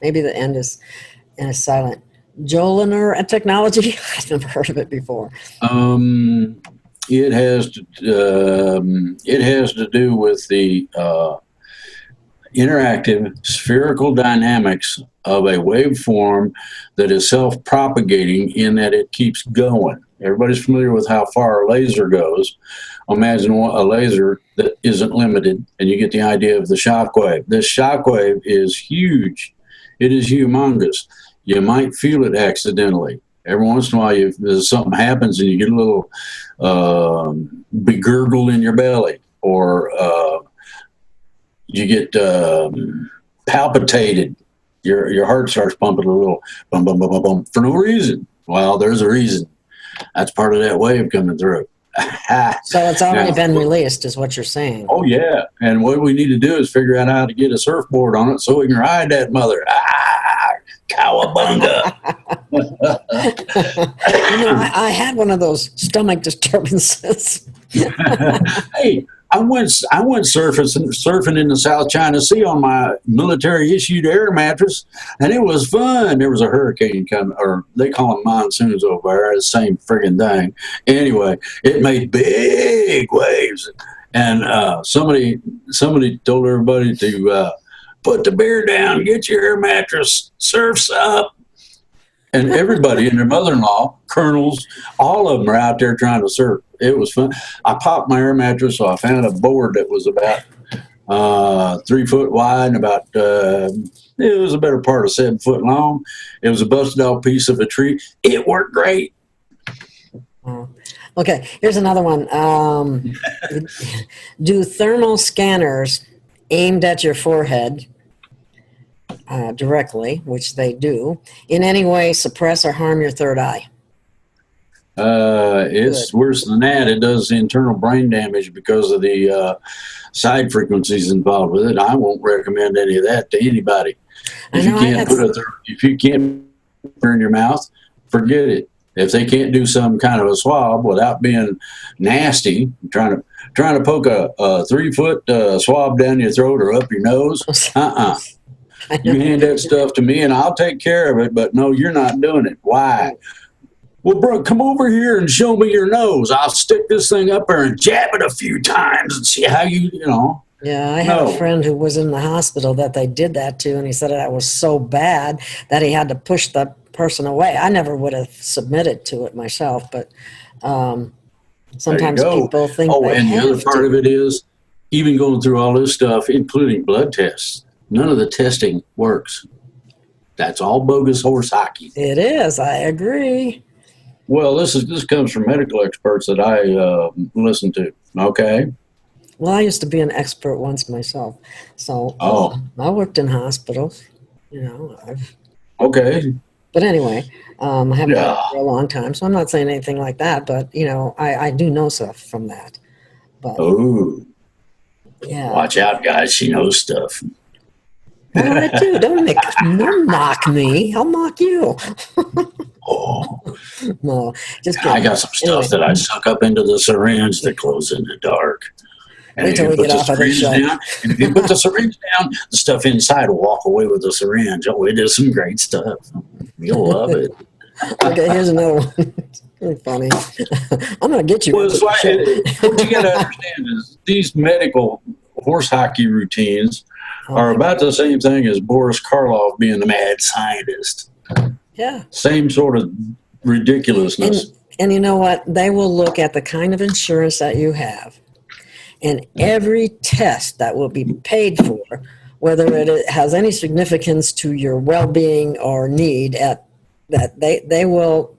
Maybe the end is silent. Joliner technology? I've never heard of it before. It has to do with the interactive spherical dynamics of a waveform that is self-propagating in that it keeps going. Everybody's familiar with how far a laser goes. Imagine a laser that isn't limited, and you get the idea of the shock wave. This shock wave is huge. It is humongous. You might feel it accidentally. Every once in a while, something happens and you get a little begurgle in your belly, or you get palpitated. Your heart starts pumping a little, bum, bum, bum, bum, bum, for no reason. Well, there's a reason. That's part of that wave coming through. So it's already been released, is what you're saying. Oh, yeah. And what we need to do is figure out how to get a surfboard on it so we can ride that mother. Cowabunga. I had one of those stomach disturbances. Hey, I went surfing in the South China Sea on my military-issued air mattress, and it was fun. There was a hurricane coming, or they call them monsoons over there, the same friggin' thing. Anyway, it made big waves, and somebody told everybody to put the beer down, get your air mattress, surf's up. And everybody and their mother-in-law, colonels, all of them are out there trying to surf. It was fun. I popped my air mattress, so I found a board that was about 3 foot wide and about, it was a better part of 7 foot long. It was a busted off piece of a tree. It worked great. Okay, here's another one. Do thermal scanners aimed at your forehead directly, which they do, in any way suppress or harm your third eye? It's worse than that. It does internal brain damage because of the side frequencies involved with it. I won't recommend any of that to anybody. If you can't if you can't put it in your mouth, forget it. If they can't do some kind of a swab without being nasty, trying to poke a 3-foot swab down your throat or up your nose, you hand that stuff to me and I'll take care of it. But no, you're not doing it. Why? Well, bro, come over here and show me your nose. I'll stick this thing up there and jab it a few times and see how you know. Yeah, I had a friend who was in the hospital that they did that to, and he said that was so bad that he had to push the person away. I never would have submitted to it myself, but sometimes people think they and the have other part of it is, even going through all this stuff, including blood tests, none of the testing works. That's all bogus horse hockey. It is. I agree. Well, this comes from medical experts that I listen to. Okay. Well, I used to be an expert once myself, so I worked in hospitals. You know, okay. But anyway, I haven't done it for a long time, so I'm not saying anything like that. But you know, I do know stuff from that. But yeah, watch out, guys. She knows stuff. Well, I do. Don't mock me. I'll mock you. No, just kidding. I got some stuff that I suck up into the syringe that glows in the dark. And wait till we get off of this show. And if you put the syringe down, the stuff inside will walk away with the syringe. Oh, it is some great stuff. You'll love it. Okay, here's another one. Really funny. I'm going to get you. Well, what you got to understand is these medical horse hockey routines are about the same thing as Boris Karloff being the mad scientist. Yeah. Same sort of ridiculousness. And you know what? They will look at the kind of insurance that you have, and every test that will be paid for, whether it has any significance to your well-being or need, that they will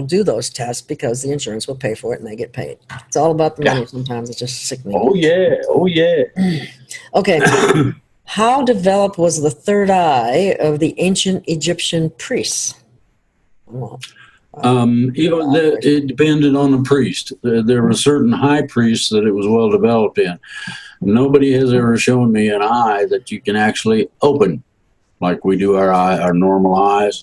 do those tests because the insurance will pay for it and they get paid. It's all about the money. Sometimes it's just sickening. Oh yeah. Okay. How developed was the third eye of the ancient Egyptian priests? It depended on the priest. There were certain high priests that it was well developed in. Nobody has ever shown me an eye that you can actually open like we do our normal eyes.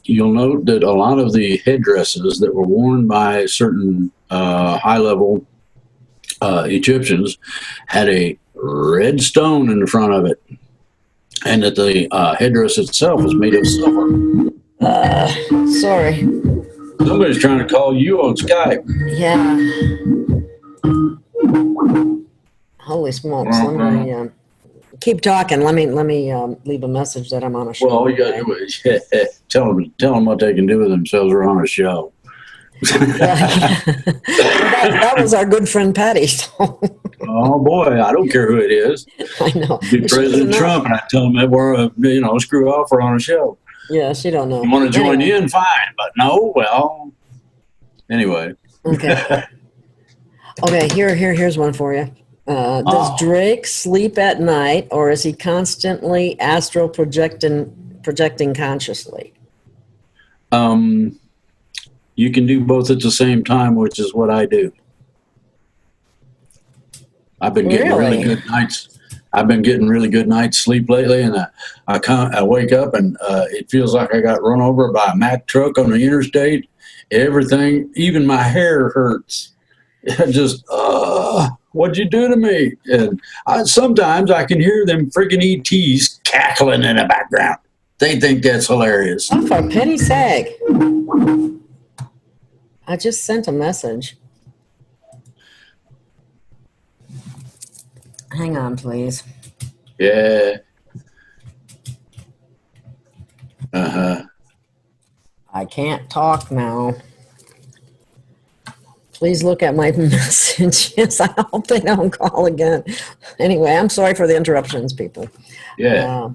You'll note that a lot of the headdresses that were worn by certain high-level Egyptians had a red stone in the front of it, and that the headdress itself was made of silver. Sorry. Somebody's trying to call you on Skype. Yeah. Holy smokes. Let me keep talking. Let me leave a message that I'm on a show. Well, all you got to do is tell them what they can do with themselves. We're on a show. that was our good friend Patty. So. Oh boy, I don't care who it is. I know. Be President Trump, and I tell them that we're screw off. We're on a show. Yeah, she don't know. You want to join in? Fine, but no. Well, anyway. Okay. Okay. Here's one for you. Does Drake sleep at night, or is he constantly astral projecting consciously? You can do both at the same time, which is what I do. I've been getting really good nights. I've been getting really good nights sleep lately, and I wake up and it feels like I got run over by a Mack truck on the interstate. Everything, even my hair hurts. Just, what'd you do to me? And sometimes I can hear them freaking ETs cackling in the background. They think that's hilarious. Oh, for pity's sake. I just sent a message. Hang on, please. Yeah. Uh-huh. I can't talk now. Please look at my messages. I hope they don't call again. Anyway, I'm sorry for the interruptions, people. Yeah.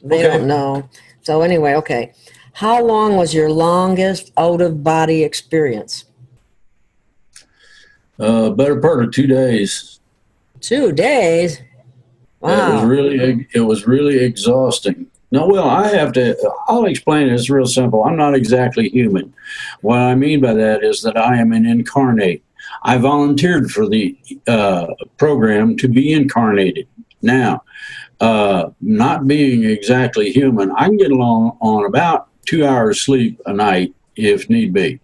They don't know. So anyway, okay. How long was your longest out-of-body experience? Better part of 2 days. 2 days? Wow. It was really exhausting. No, well, I'll explain it. It's real simple. I'm not exactly human. What I mean by that is that I am an incarnate. I volunteered for the program to be incarnated. Now, not being exactly human, I can get along on about 2 hours sleep a night if need be.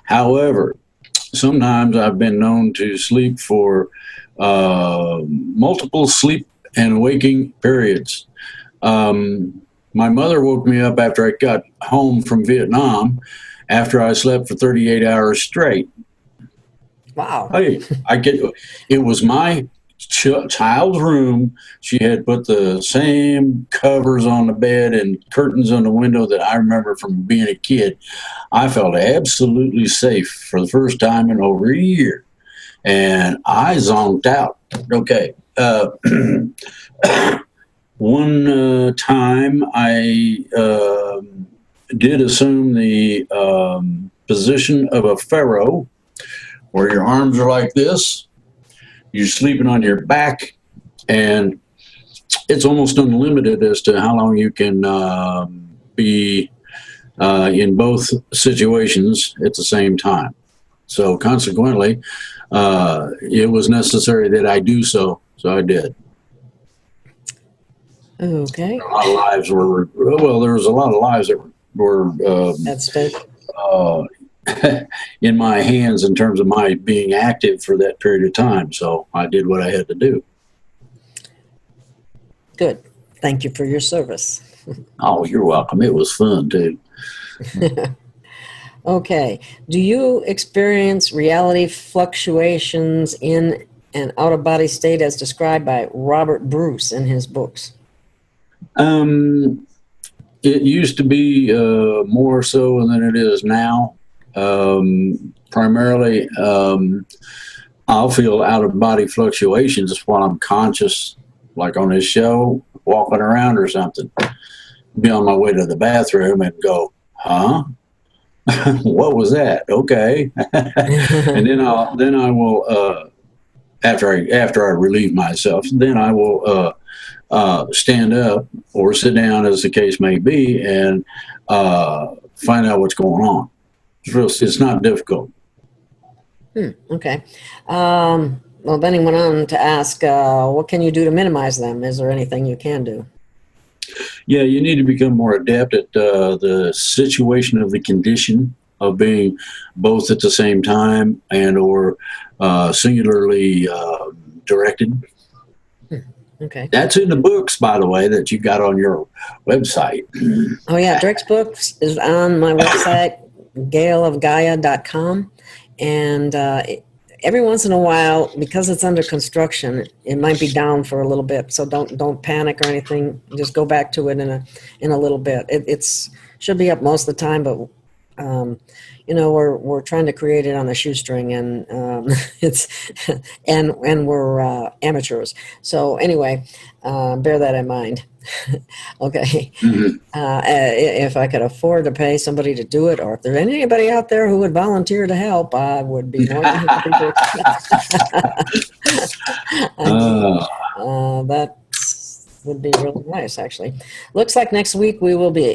However, sometimes I've been known to sleep for multiple sleep and waking periods. My mother woke me up after I got home from Vietnam after I slept for 38 hours straight. Wow. Hey, it was my child's room. She had put the same covers on the bed and curtains on the window that I remember from being a kid. I felt absolutely safe for the first time in over a year. And I zonked out. Okay. One time I did assume the position of a pharaoh, where your arms are like this, you're sleeping on your back, and it's almost unlimited as to how long you can be in both situations at the same time. So consequently, it was necessary that I do so, so I did. Okay. A lot of lives were, well, there was a lot of lives that were That's fake. in my hands in terms of my being active for that period of time. So I did what I had to do. Good. Thank you for your service. Oh, you're welcome. It was fun too. Okay. Do you experience reality fluctuations in an out-of-body state as described by Robert Bruce in his books? It used to be more so than it is now. Primarily, I'll feel out of body fluctuations while I'm conscious, like on this show, walking around or something. Be on my way to the bathroom and go, huh? What was that? Okay. And then I will after I relieve myself, then I will stand up or sit down, as the case may be, and find out what's going on. It's not difficult. Okay. Well, then he went on to ask, what can you do to minimize them? Is there anything you can do? Yeah, you need to become more adept at the situation of the condition of being both at the same time and or singularly directed. Okay. That's in the books, by the way, that you got on your website. Oh, yeah. Drake's books is on my website, gailofgaia.com. And every once in a while, because it's under construction, it might be down for a little bit. So don't panic or anything. Just go back to it in a little bit. It's should be up most of the time, but we're trying to create it on a shoestring, and it's and we're amateurs. So anyway, bear that in mind. Okay. Mm-hmm. If I could afford to pay somebody to do it, or if there's anybody out there who would volunteer to help, I would be more than happy to. That would be really nice, actually. Looks like next week we will be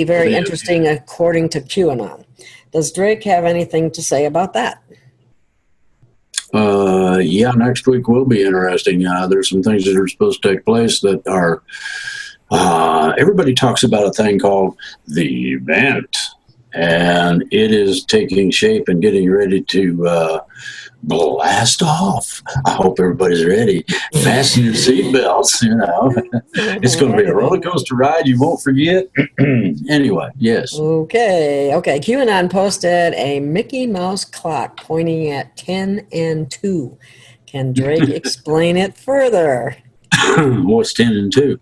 very interesting according to QAnon. Does Drake have anything to say about that? Yeah, next week will be interesting. There's some things that are supposed to take place that are, everybody talks about a thing called the event, and it is taking shape and getting ready to blast off. I hope everybody's ready. Fasten your seatbelts, It's going to be a roller coaster ride you won't forget. Anyway, yes. Okay. QAnon posted a Mickey Mouse clock pointing at 10 and 2. Can Drake explain it further? What's 10 and 2?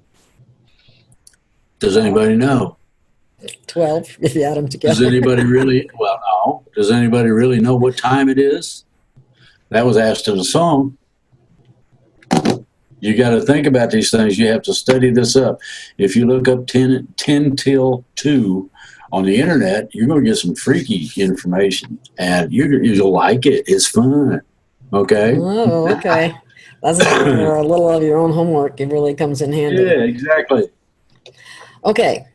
Does anybody know? 12, if you add them together. Does anybody really, well, no. Does anybody really know what time it is? That was asked in a song. You got to think about these things. You have to study this up. If you look up 10 till 2 on the internet, you're going to get some freaky information, and you'll like it. It's fun. Okay? Oh, okay. That's where a little of your own homework, it really comes in handy. Yeah, exactly. Okay.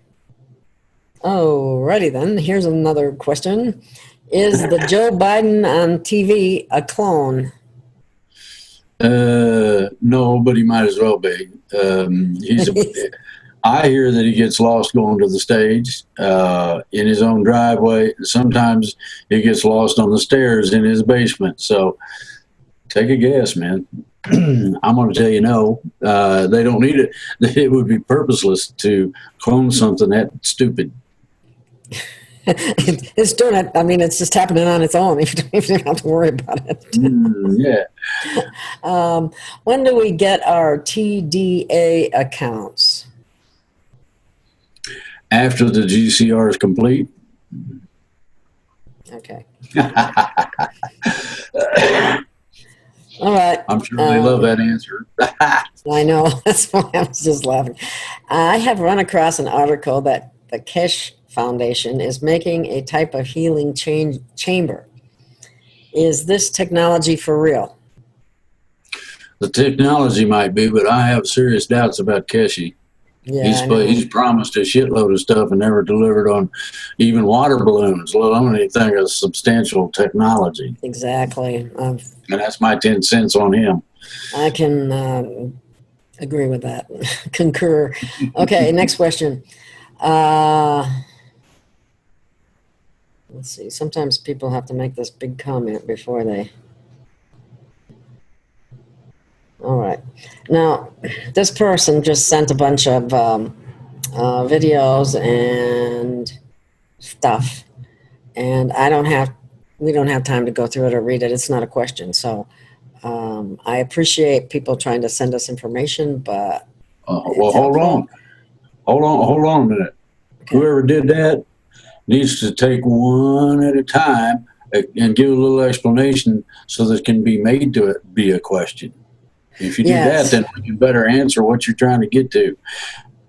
Alrighty then. Here's another question. Is the Joe Biden on TV a clone? No, but he might as well be. I hear that he gets lost going to the stage in his own driveway. Sometimes he gets lost on the stairs in his basement. So take a guess, man. I'm going to tell you no. They don't need it. It would be purposeless to clone something that stupid. It's doing it. I mean, it's just happening on its own. You don't even have to worry about it. Yeah. When do we get our TDA accounts? After the GCR is complete. Okay. All right. I'm sure they love that answer. I know. That's why I was just laughing. I have run across an article that the Kesh Foundation is making a type of healing chamber. Is this technology for real? The technology might be, but I have serious doubts about Keshi. Yeah, He's promised a shitload of stuff and never delivered on even water balloons, let alone anything of substantial technology. Exactly. And that's my 10 cents on him. I can agree with that. Concur. Okay, next question. Let's see. Sometimes people have to make this big comment before they... All right. Now, this person just sent a bunch of videos and stuff, and we don't have time to go through it or read it. It's not a question. So I appreciate people trying to send us information, but well, hold on a minute. Okay. Whoever did that needs to take one at a time and give a little explanation so that it can be made to be a question. If you do that, then we can better answer what you're trying to get to.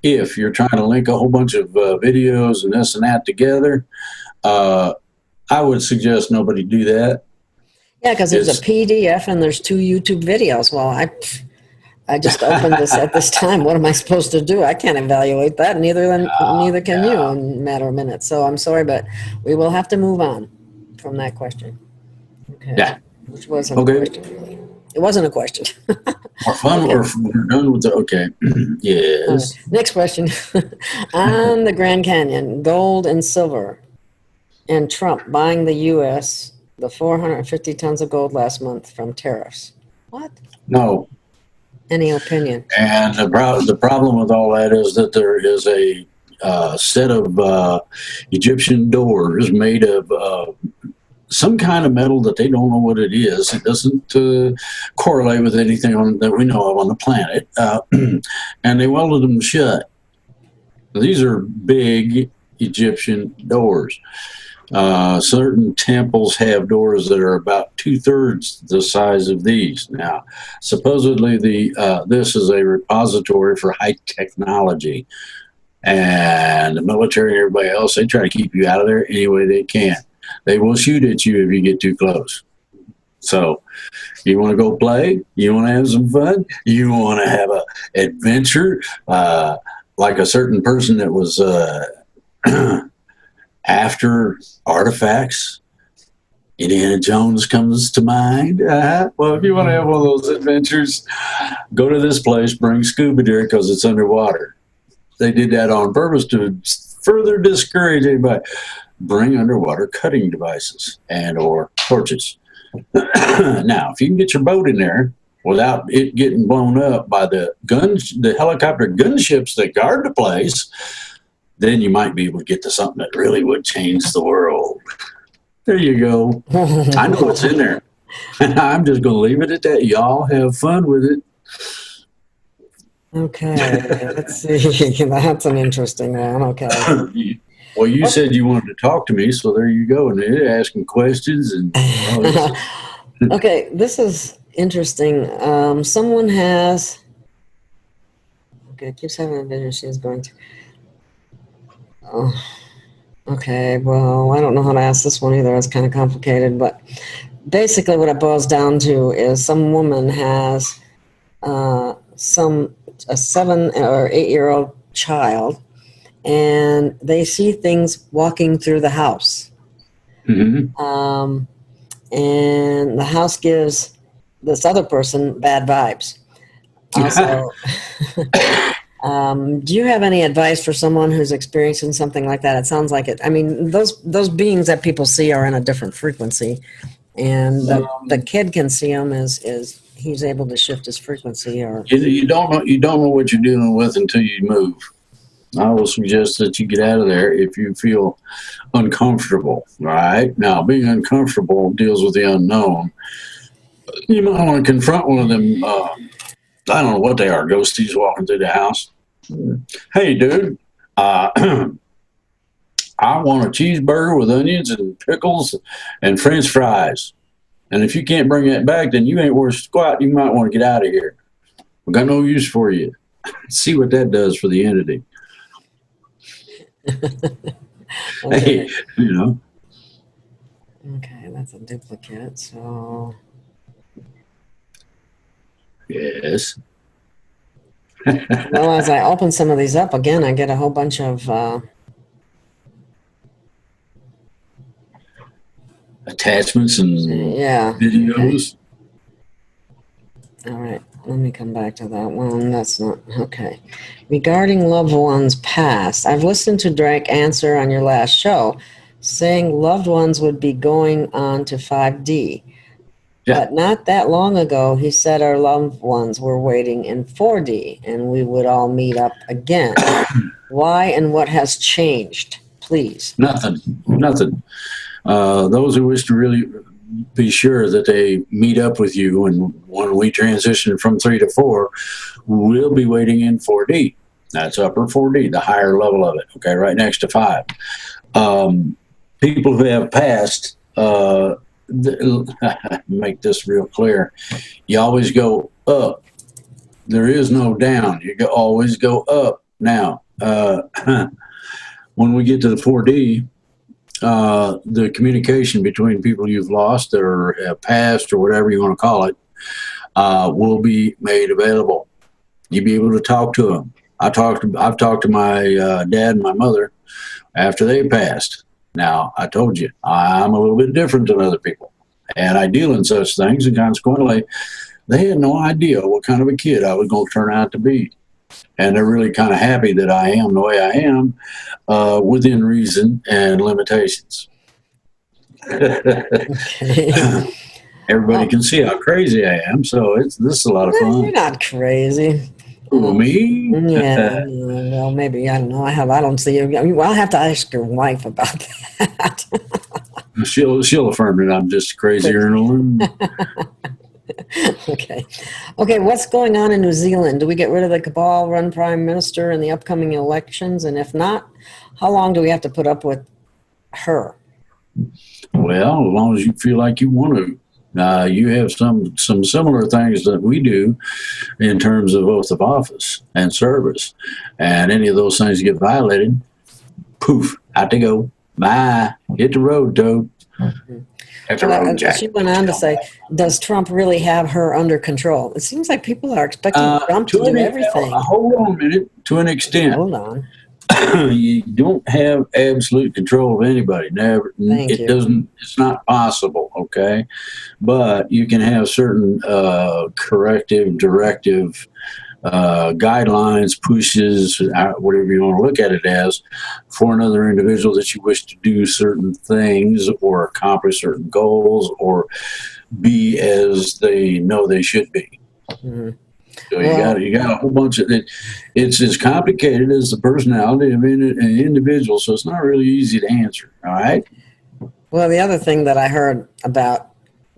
If you're trying to link a whole bunch of videos and this and that together, I would suggest nobody do that. Yeah, because there's a PDF and there's 2 YouTube videos. Well, I just opened this at this time. What am I supposed to do? I can't evaluate that. Neither can you in a matter of minutes. So I'm sorry, but we will have to move on from that question. Okay. Yeah. Which wasn't a question, really. It wasn't a question. More fun. Okay. We're done with the. Okay. Yes. Next question. On the Grand Canyon, gold and silver, and Trump buying the U.S. the 450 tons of gold last month from tariffs. What? No. Any opinion? And the problem with all that is that there is a set of Egyptian doors made of some kind of metal that they don't know what it is. It doesn't correlate with anything that we know of on the planet. And they welded them shut. These are big Egyptian doors. Certain temples have doors that are about 2/3 the size of these. Now, supposedly this is a repository for high technology. And the military and everybody else, they try to keep you out of there any way they can. They will shoot at you if you get too close. So you want to go play? You want to have some fun? You want to have an adventure? Like a certain person that was after artifacts, Indiana Jones comes to mind. Well, if you want to have one of those adventures, go to this place, bring scuba gear because it's underwater. They did that on purpose to further discourage anybody. Bring underwater cutting devices and or torches. Now, if you can get your boat in there without it getting blown up by the helicopter gunships that guard the place, then you might be able to get to something that really would change the world. There you go. I know what's in there. I'm just going to leave it at that. Y'all have fun with it. Okay, let's see. That's an interesting one. Okay. Well, you said you wanted to talk to me, so there you go. And they're asking questions. And okay, this is interesting. Someone has... Okay, keeps having a vision she's going to... Oh, okay, well, I don't know how to ask this one either. It's kind of complicated, but basically what it boils down to is some woman has a 7 or 8-year-old child, and they see things walking through the house. Mm-hmm. And the house gives this other person bad vibes. Also, do you have any advice for someone who's experiencing something like that? It sounds like it. I mean, those beings that people see are in a different frequency, and the kid can see them as he's able to shift his frequency. Or You don't know what you're dealing with until you move. I will suggest that you get out of there if you feel uncomfortable. Right now, being uncomfortable deals with the unknown. You might want to confront one of them. I don't know what they are. Ghosties walking through the house. Hey, dude. I want a cheeseburger with onions and pickles and French fries. And if you can't bring that back, then you ain't worth squat. You might want to get out of here. I've got no use for you. See what that does for the entity. okay. Hey, you know. Okay, that's a duplicate. So Yes. well, as I open some of these up again, I get a whole bunch of Attachments and yeah. videos. Okay. All right, let me come back to that one. That's not okay. Regarding loved ones past, I've listened to Drake answer on your last show, saying loved ones would be going on to 5D. Yeah. But not that long ago, he said our loved ones were waiting in 4D and we would all meet up again. Why and what has changed? Please. Nothing. Those who wish to really be sure that they meet up with you, and when we transition from 3 to 4, we'll be waiting in 4D. That's upper 4D, the higher level of it. Okay, right next to 5. People who have passed. Make this real clear. You always go up. There is no down. You always go up. Now, when we get to the 4D, the communication between people you've lost or have passed or whatever you want to call it will be made available. You'll be able to talk to them. I've talked to my dad and my mother after they passed. Now, I told you, I'm a little bit different than other people, and I deal in such things, and consequently, they had no idea what kind of a kid I was going to turn out to be. And they're really kind of happy that I am the way I am, within reason and limitations. Okay. Everybody can see how crazy I am, so this is a lot of You're fun. not crazy. Who, me? Yeah, well, maybe, I don't know. I don't see you. I mean, well, I'll have to ask your wife about that. She'll affirm that I'm just crazier in a room. Okay. What's going on in New Zealand? Do we get rid of the cabal-run prime minister in the upcoming elections? And if not, how long do we have to put up with her? Well, as long as you feel like you want to. You have some similar things that we do in terms of oath of office and service. And any of those things get violated, poof, out to go. Bye. Hit the road, Toad. Hit the road, Jack. She went on to say, does Trump really have her under control? It seems like people are expecting Trump to do everything. Hold on a minute. To an extent. Hold on. You don't have absolute control of anybody. Never. It's not possible. Okay, but you can have certain corrective, directive guidelines, pushes, whatever you want to look at it as, for another individual that you wish to do certain things or accomplish certain goals or be as they know they should be. Mm-hmm. So you got a whole bunch of it. It's as complicated as the personality of an individual, so it's not really easy to answer. All right. Well, the other thing that I heard about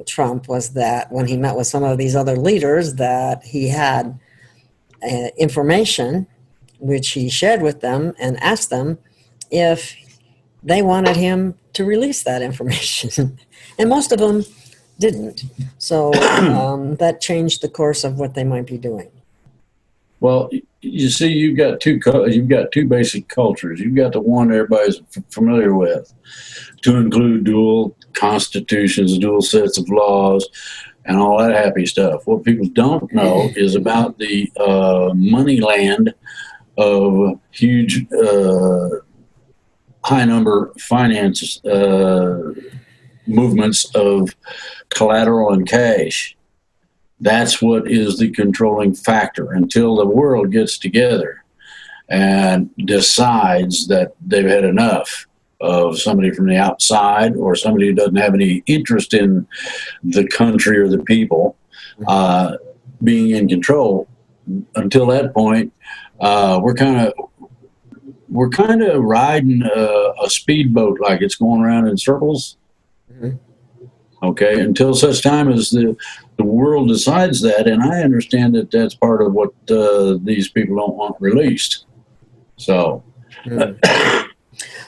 Trump was that when he met with some of these other leaders, that he had information which he shared with them and asked them if they wanted him to release that information, and most of them didn't. So that changed the course of what they might be doing. Well, you see, you've got two basic cultures. You've got the one everybody's familiar with, to include dual constitutions, dual sets of laws, and all that happy stuff. What people don't know is about the money land of huge, high number finance movements of collateral and cash. That's what is the controlling factor until the world gets together and decides that they've had enough of somebody from the outside or somebody who doesn't have any interest in the country or the people being in control. Until that point, we're kind of riding a speedboat, like it's going around in circles. Mhm. Okay, until such time as the world decides that, and I understand that that's part of what these people don't want released. So Mm. there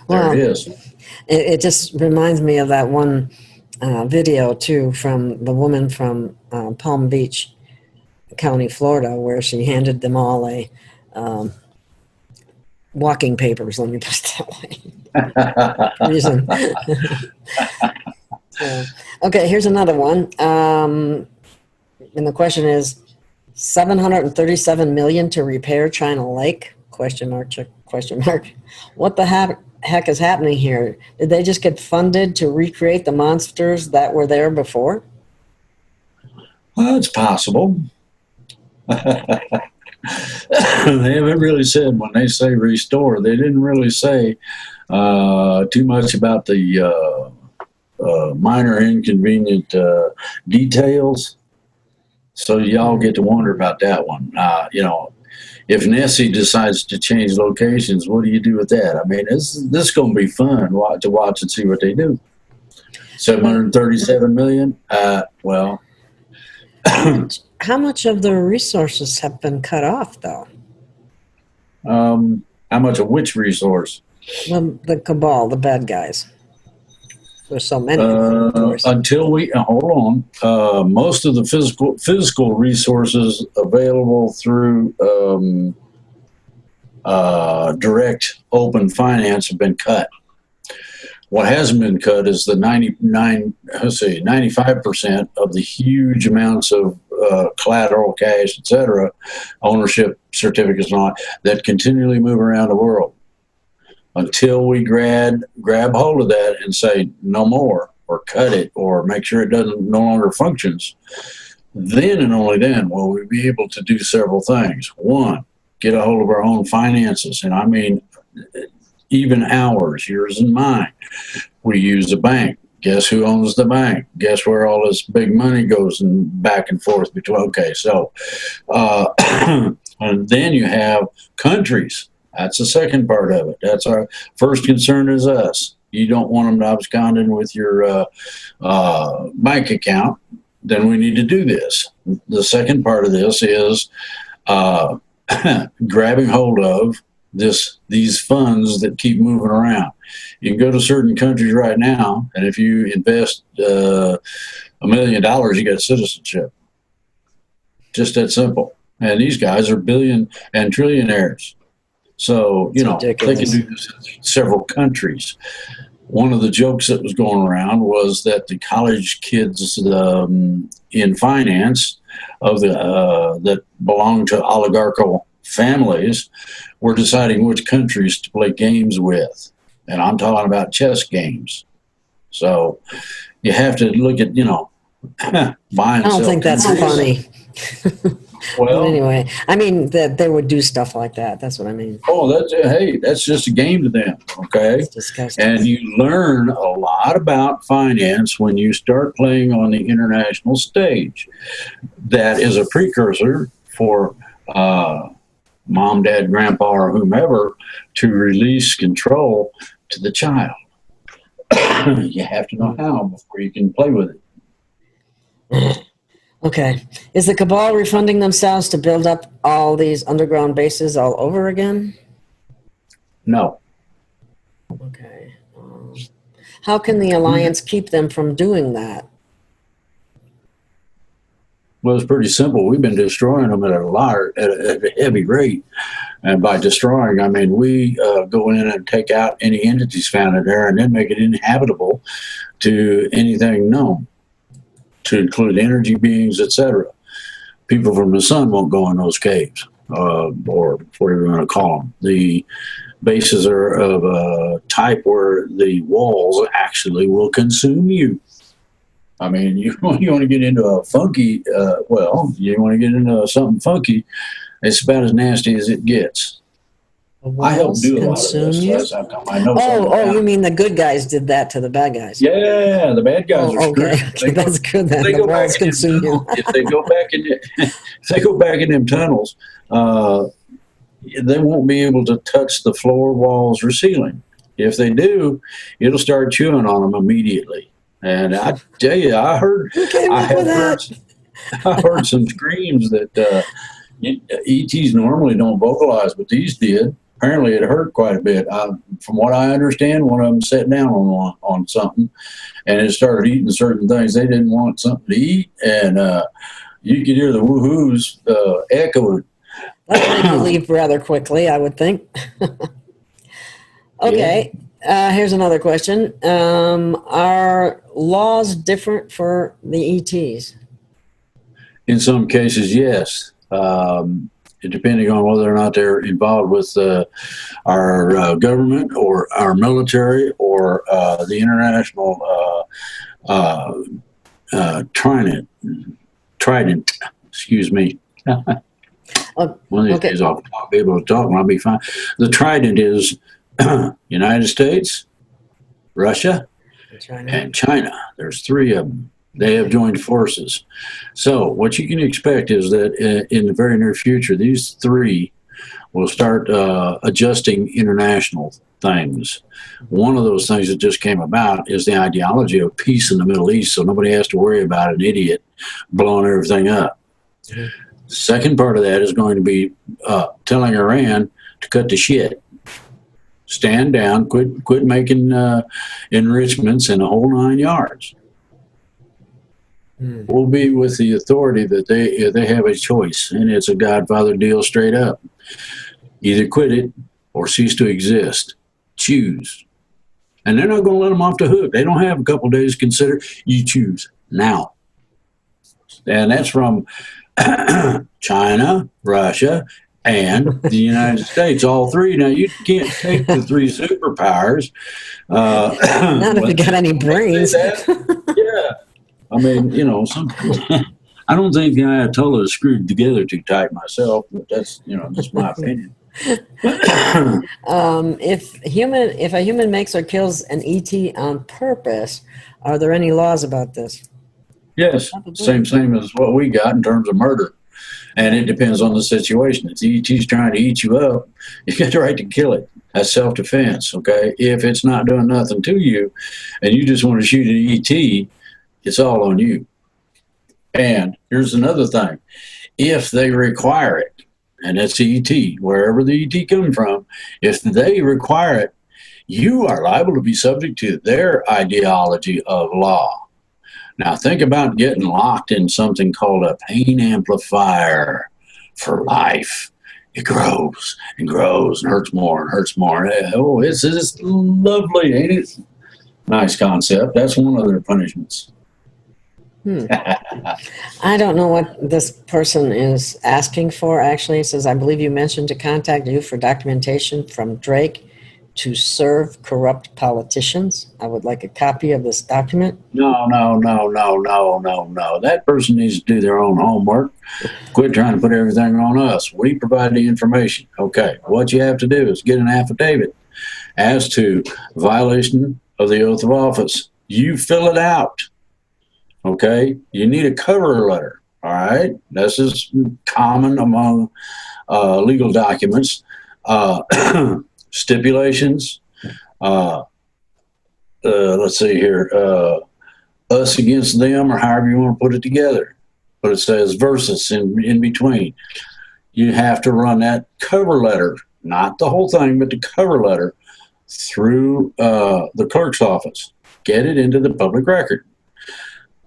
Well, it is. it just reminds me of that one video too from the woman from Palm Beach County, Florida, where she handed them all a walking papers. Let me put it that way. Reason. So, okay, here's another one. And the question is, 737 million to repair China Lake? Question mark. Question mark. What the heck is happening here? Did they just get funded to recreate the monsters that were there before? Well, it's possible. They haven't really said, when they say restore, they didn't really say too much about the minor inconvenient details. So y'all get to wonder about that one. If Nessie decides to change locations, what do you do with that? I mean, this is going to be fun to watch and see what they do. 737 million. Well, How much of the resources have been cut off, though? how much of which resource? Well, the cabal, the bad guys. There's so many, of course. Until we hold on, most of the physical resources available through direct open finance have been cut. What hasn't been cut is the 95% of the huge amounts of collateral, cash, etc., ownership certificates and all that continually move around the world. Until we grab hold of that and say no more, or cut it, or make sure it no longer functions, then and only then will we be able to do several things. One, get a hold of our own finances, and I mean even ours, yours and mine. We use a bank. Guess who owns the bank? Guess where all this big money goes and back and forth between. Okay, so and then you have countries. That's the second part of it. That's our first concern is us. You don't want them to abscond with your bank account. Then we need to do this. The second part of this is grabbing hold of these funds that keep moving around. You can go to certain countries right now, and if you invest $1 million, you get citizenship. Just that simple. And these guys are billion and trillionaires. So, they can do this in several countries. One of the jokes that was going around was that the college kids in finance that belong to oligarchical families were deciding which countries to play games with. And I'm talking about chess games. So you have to look at, buy and I don't sell think that's countries. funny. Well, but anyway, I mean that they would do stuff like that. That's what I mean. Oh, that's just a game to them, okay? It's disgusting. And you learn a lot about finance when you start playing on the international stage. That is a precursor for mom, dad, grandpa, or whomever to release control to the child. You have to know how before you can play with it. Okay. Is the cabal refunding themselves to build up all these underground bases all over again? No. Okay. How can the alliance keep them from doing that? Well, it's pretty simple. We've been destroying them at a heavy rate. And by destroying, I mean we go in and take out any entities found in there and then make it inhabitable to anything known. to include energy beings, etc. People from the sun won't go in those caves, or whatever you want to call them. The bases are of a type where the walls actually will consume you. I mean, you want to get into a funky, you want to get into something funky, it's about as nasty as it gets. I helped do a lot of this. You? That's how come I know. You mean the good guys did that to the bad guys? Yeah, the bad guys are screwed. Okay, that's good then. The walls consume you. If they go back in them tunnels, they won't be able to touch the floor, walls, or ceiling. If they do, it'll start chewing on them immediately. And I tell you, I heard some screams that ETs normally don't vocalize, but these did. Apparently, it hurt quite a bit. From what I understand, one of them sat down on something, and it started eating certain things they didn't want something to eat, and you could hear the woohoos echoing. That'll make you leave rather quickly, I would think. Okay. Yeah. Here's another question. Are laws different for the ETs? In some cases, yes. Depending on whether or not they're involved with our government or our military or the international Trident, excuse me. One of these days I'll be able to talk and I'll be fine. The Trident is United States, Russia, and China. There's three of them. They have joined forces. So what you can expect is that in the very near future, these three will start adjusting international things. One of those things that just came about is the ideology of peace in the Middle East, so nobody has to worry about an idiot blowing everything up. Mm-hmm. The second part of that is going to be telling Iran to cut the shit. Stand down, quit making enrichments in the whole 9 yards. Will be with the authority that they have a choice, and it's a Godfather deal straight up. Either quit it or cease to exist. Choose. And they're not going to let them off the hook. They don't have a couple days to consider. You choose now. And that's from China, Russia, and the United States, all three. Now, you can't take the three superpowers. Not if you got any brains. Yeah. I mean, I don't think the Ayatollah is screwed together too tight myself, but that's, just my opinion. If a human makes or kills an ET on purpose, are there any laws about this? Yes, same as what we got in terms of murder. And it depends on the situation. If the ET's trying to eat you up, you got the right to kill it. That's self-defense, okay? If it's not doing nothing to you and you just want to shoot an ET, it's all on you. And here's another thing. If they require it, and that's the ET, wherever the ET comes from, if they require it, you are liable to be subject to their ideology of law. Now, think about getting locked in something called a pain amplifier for life. It grows and grows and hurts more and hurts more. Oh, it's lovely, ain't it? Nice concept. That's one of their punishments. I don't know what this person is asking for, actually. It says, I believe you mentioned to contact you for documentation from Drake to serve corrupt politicians. I would like a copy of this document. No. That person needs to do their own homework. Quit trying to put everything on us. We provide the information. Okay, what you have to do is get an affidavit as to violation of the oath of office. You fill it out. Okay, you need a cover letter. All right, this is common among legal documents. Stipulations. Let's see here. Us against them, or however you want to put it together. But it says versus in between. You have to run that cover letter, not the whole thing, but the cover letter through the clerk's office. Get it into the public record.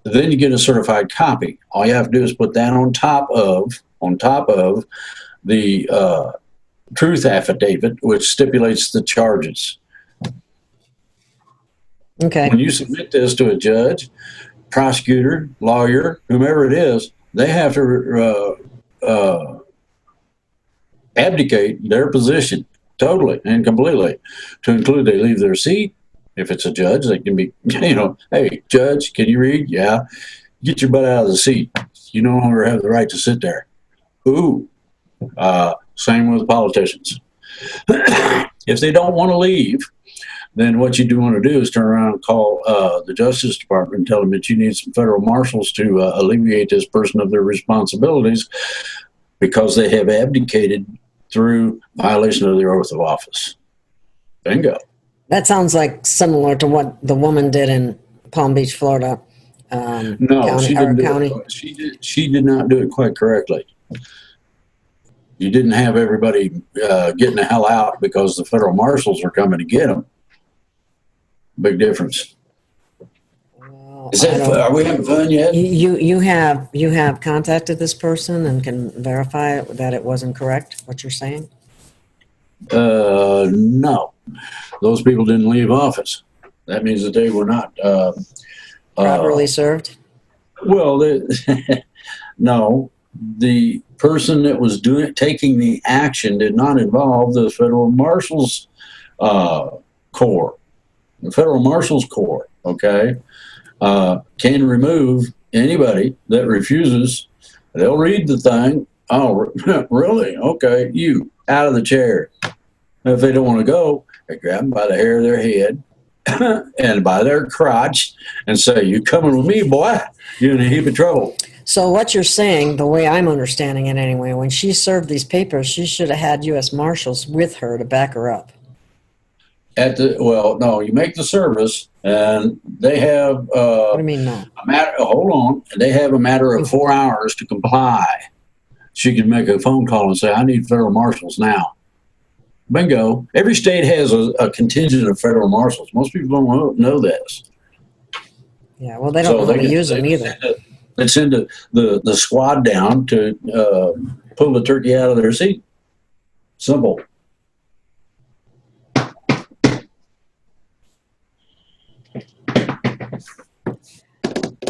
Then you get a certified copy. All you have to do is put that on top of the truth affidavit, which stipulates the charges. Okay. When you submit this to a judge, prosecutor, lawyer, whomever it is, they have to abdicate their position totally and completely, to include they leave their seat. If it's a judge, they can be, hey, judge, can you read? Yeah. Get your butt out of the seat. You no longer have the right to sit there. Ooh. Same with politicians. If they don't want to leave, then what you do want to do is turn around and call the Justice Department and tell them that you need some federal marshals to alleviate this person of their responsibilities because they have abdicated through violation of their oath of office. Bingo. That sounds like similar to what the woman did in Palm Beach, Florida. No, she didn't do it. She did not do it quite correctly. You didn't have everybody getting the hell out because the federal marshals are coming to get them. Big difference. Well, Are we having fun yet? You have contacted this person and can verify that it wasn't correct, what you're saying? No. Those people didn't leave office. That means that they were not Properly served? Well, no. The person that was taking the action did not involve the Federal Marshals Corps. The Federal Marshals Corps, okay, can remove anybody that refuses. They'll read the thing. Oh, really? Okay, you out of the chair. If they don't want to go, they grab them by the hair of their head and by their crotch and say, "You coming with me, boy? You're in a heap of trouble." So what you're saying, the way I'm understanding it anyway, when she served these papers, she should have had U.S. Marshals with her to back her up. No, you make the service, and they have What do you mean, no? Hold on, they have a matter of 4 hours to comply. She could make a phone call and say, "I need federal marshals now." Bingo. Every state has a contingent of federal marshals. Most people don't know this. Yeah, well, they don't know how to use them either. They send the squad down to pull the turkey out of their seat. Simple.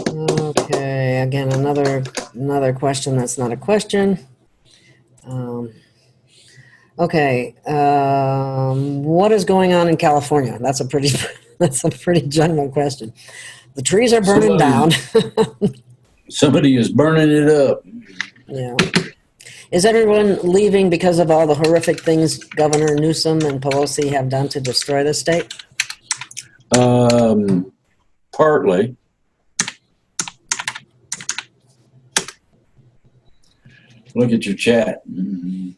Okay, again, another question that's not a question. What is going on in California? That's a pretty general question. The trees are burning down. Somebody is burning it up. Yeah. Is everyone leaving because of all the horrific things Governor Newsom and Pelosi have done to destroy the state? Partly. Look at your chat. Mm-hmm.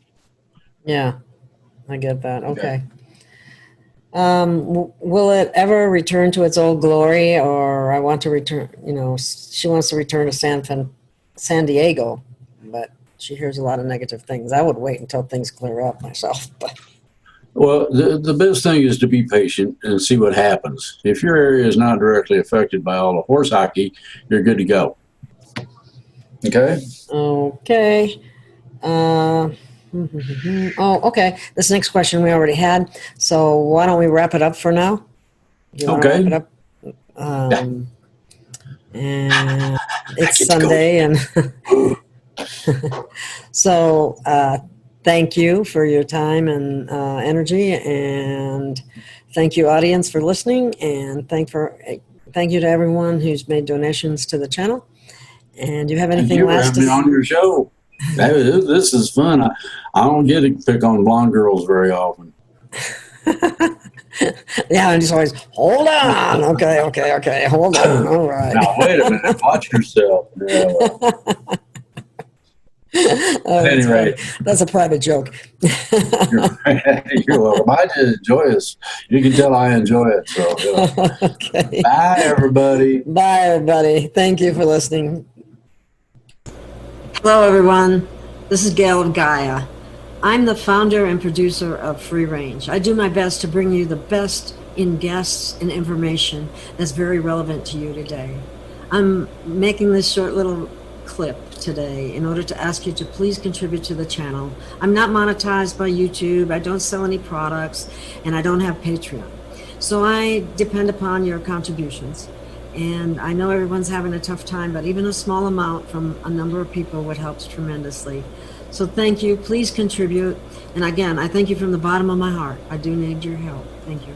Yeah, I get that. Okay. Will it ever return to its old glory, or I want to return, she wants to return to San Diego, but she hears a lot of negative things. I would wait until things clear up myself. But. Well, the best thing is to be patient and see what happens. If your area is not directly affected by all the horse hockey, you're good to go. Okay? Okay. Okay. This next question we already had. So why don't we wrap it up for now? Okay. Wrap it up? And it's Sunday, and so thank you for your time and energy, and thank you, audience, for listening, and thank you to everyone who's made donations to the channel. And do you have anything last to say? On your show? This is fun. I don't get to pick on blonde girls very often. Yeah, I'm just always, hold on. Okay, hold on. All right. Now, wait a minute. Watch yourself. Yeah, anyway. That's a private joke. You're welcome. I just enjoy this. You can tell I enjoy it. So, Okay. Bye, everybody. Bye, everybody. Thank you for listening. Hello, everyone. This is Gail of Gaia. I'm the founder and producer of Free Range. I do my best to bring you the best in guests and information that's very relevant to you today. I'm making this short little clip today in order to ask you to please contribute to the channel. I'm not monetized by YouTube. I don't sell any products, and I don't have Patreon. So I depend upon your contributions. And I know everyone's having a tough time, but even a small amount from a number of people would help tremendously. So thank you. Please contribute. And again, I thank you from the bottom of my heart. I do need your help. Thank you.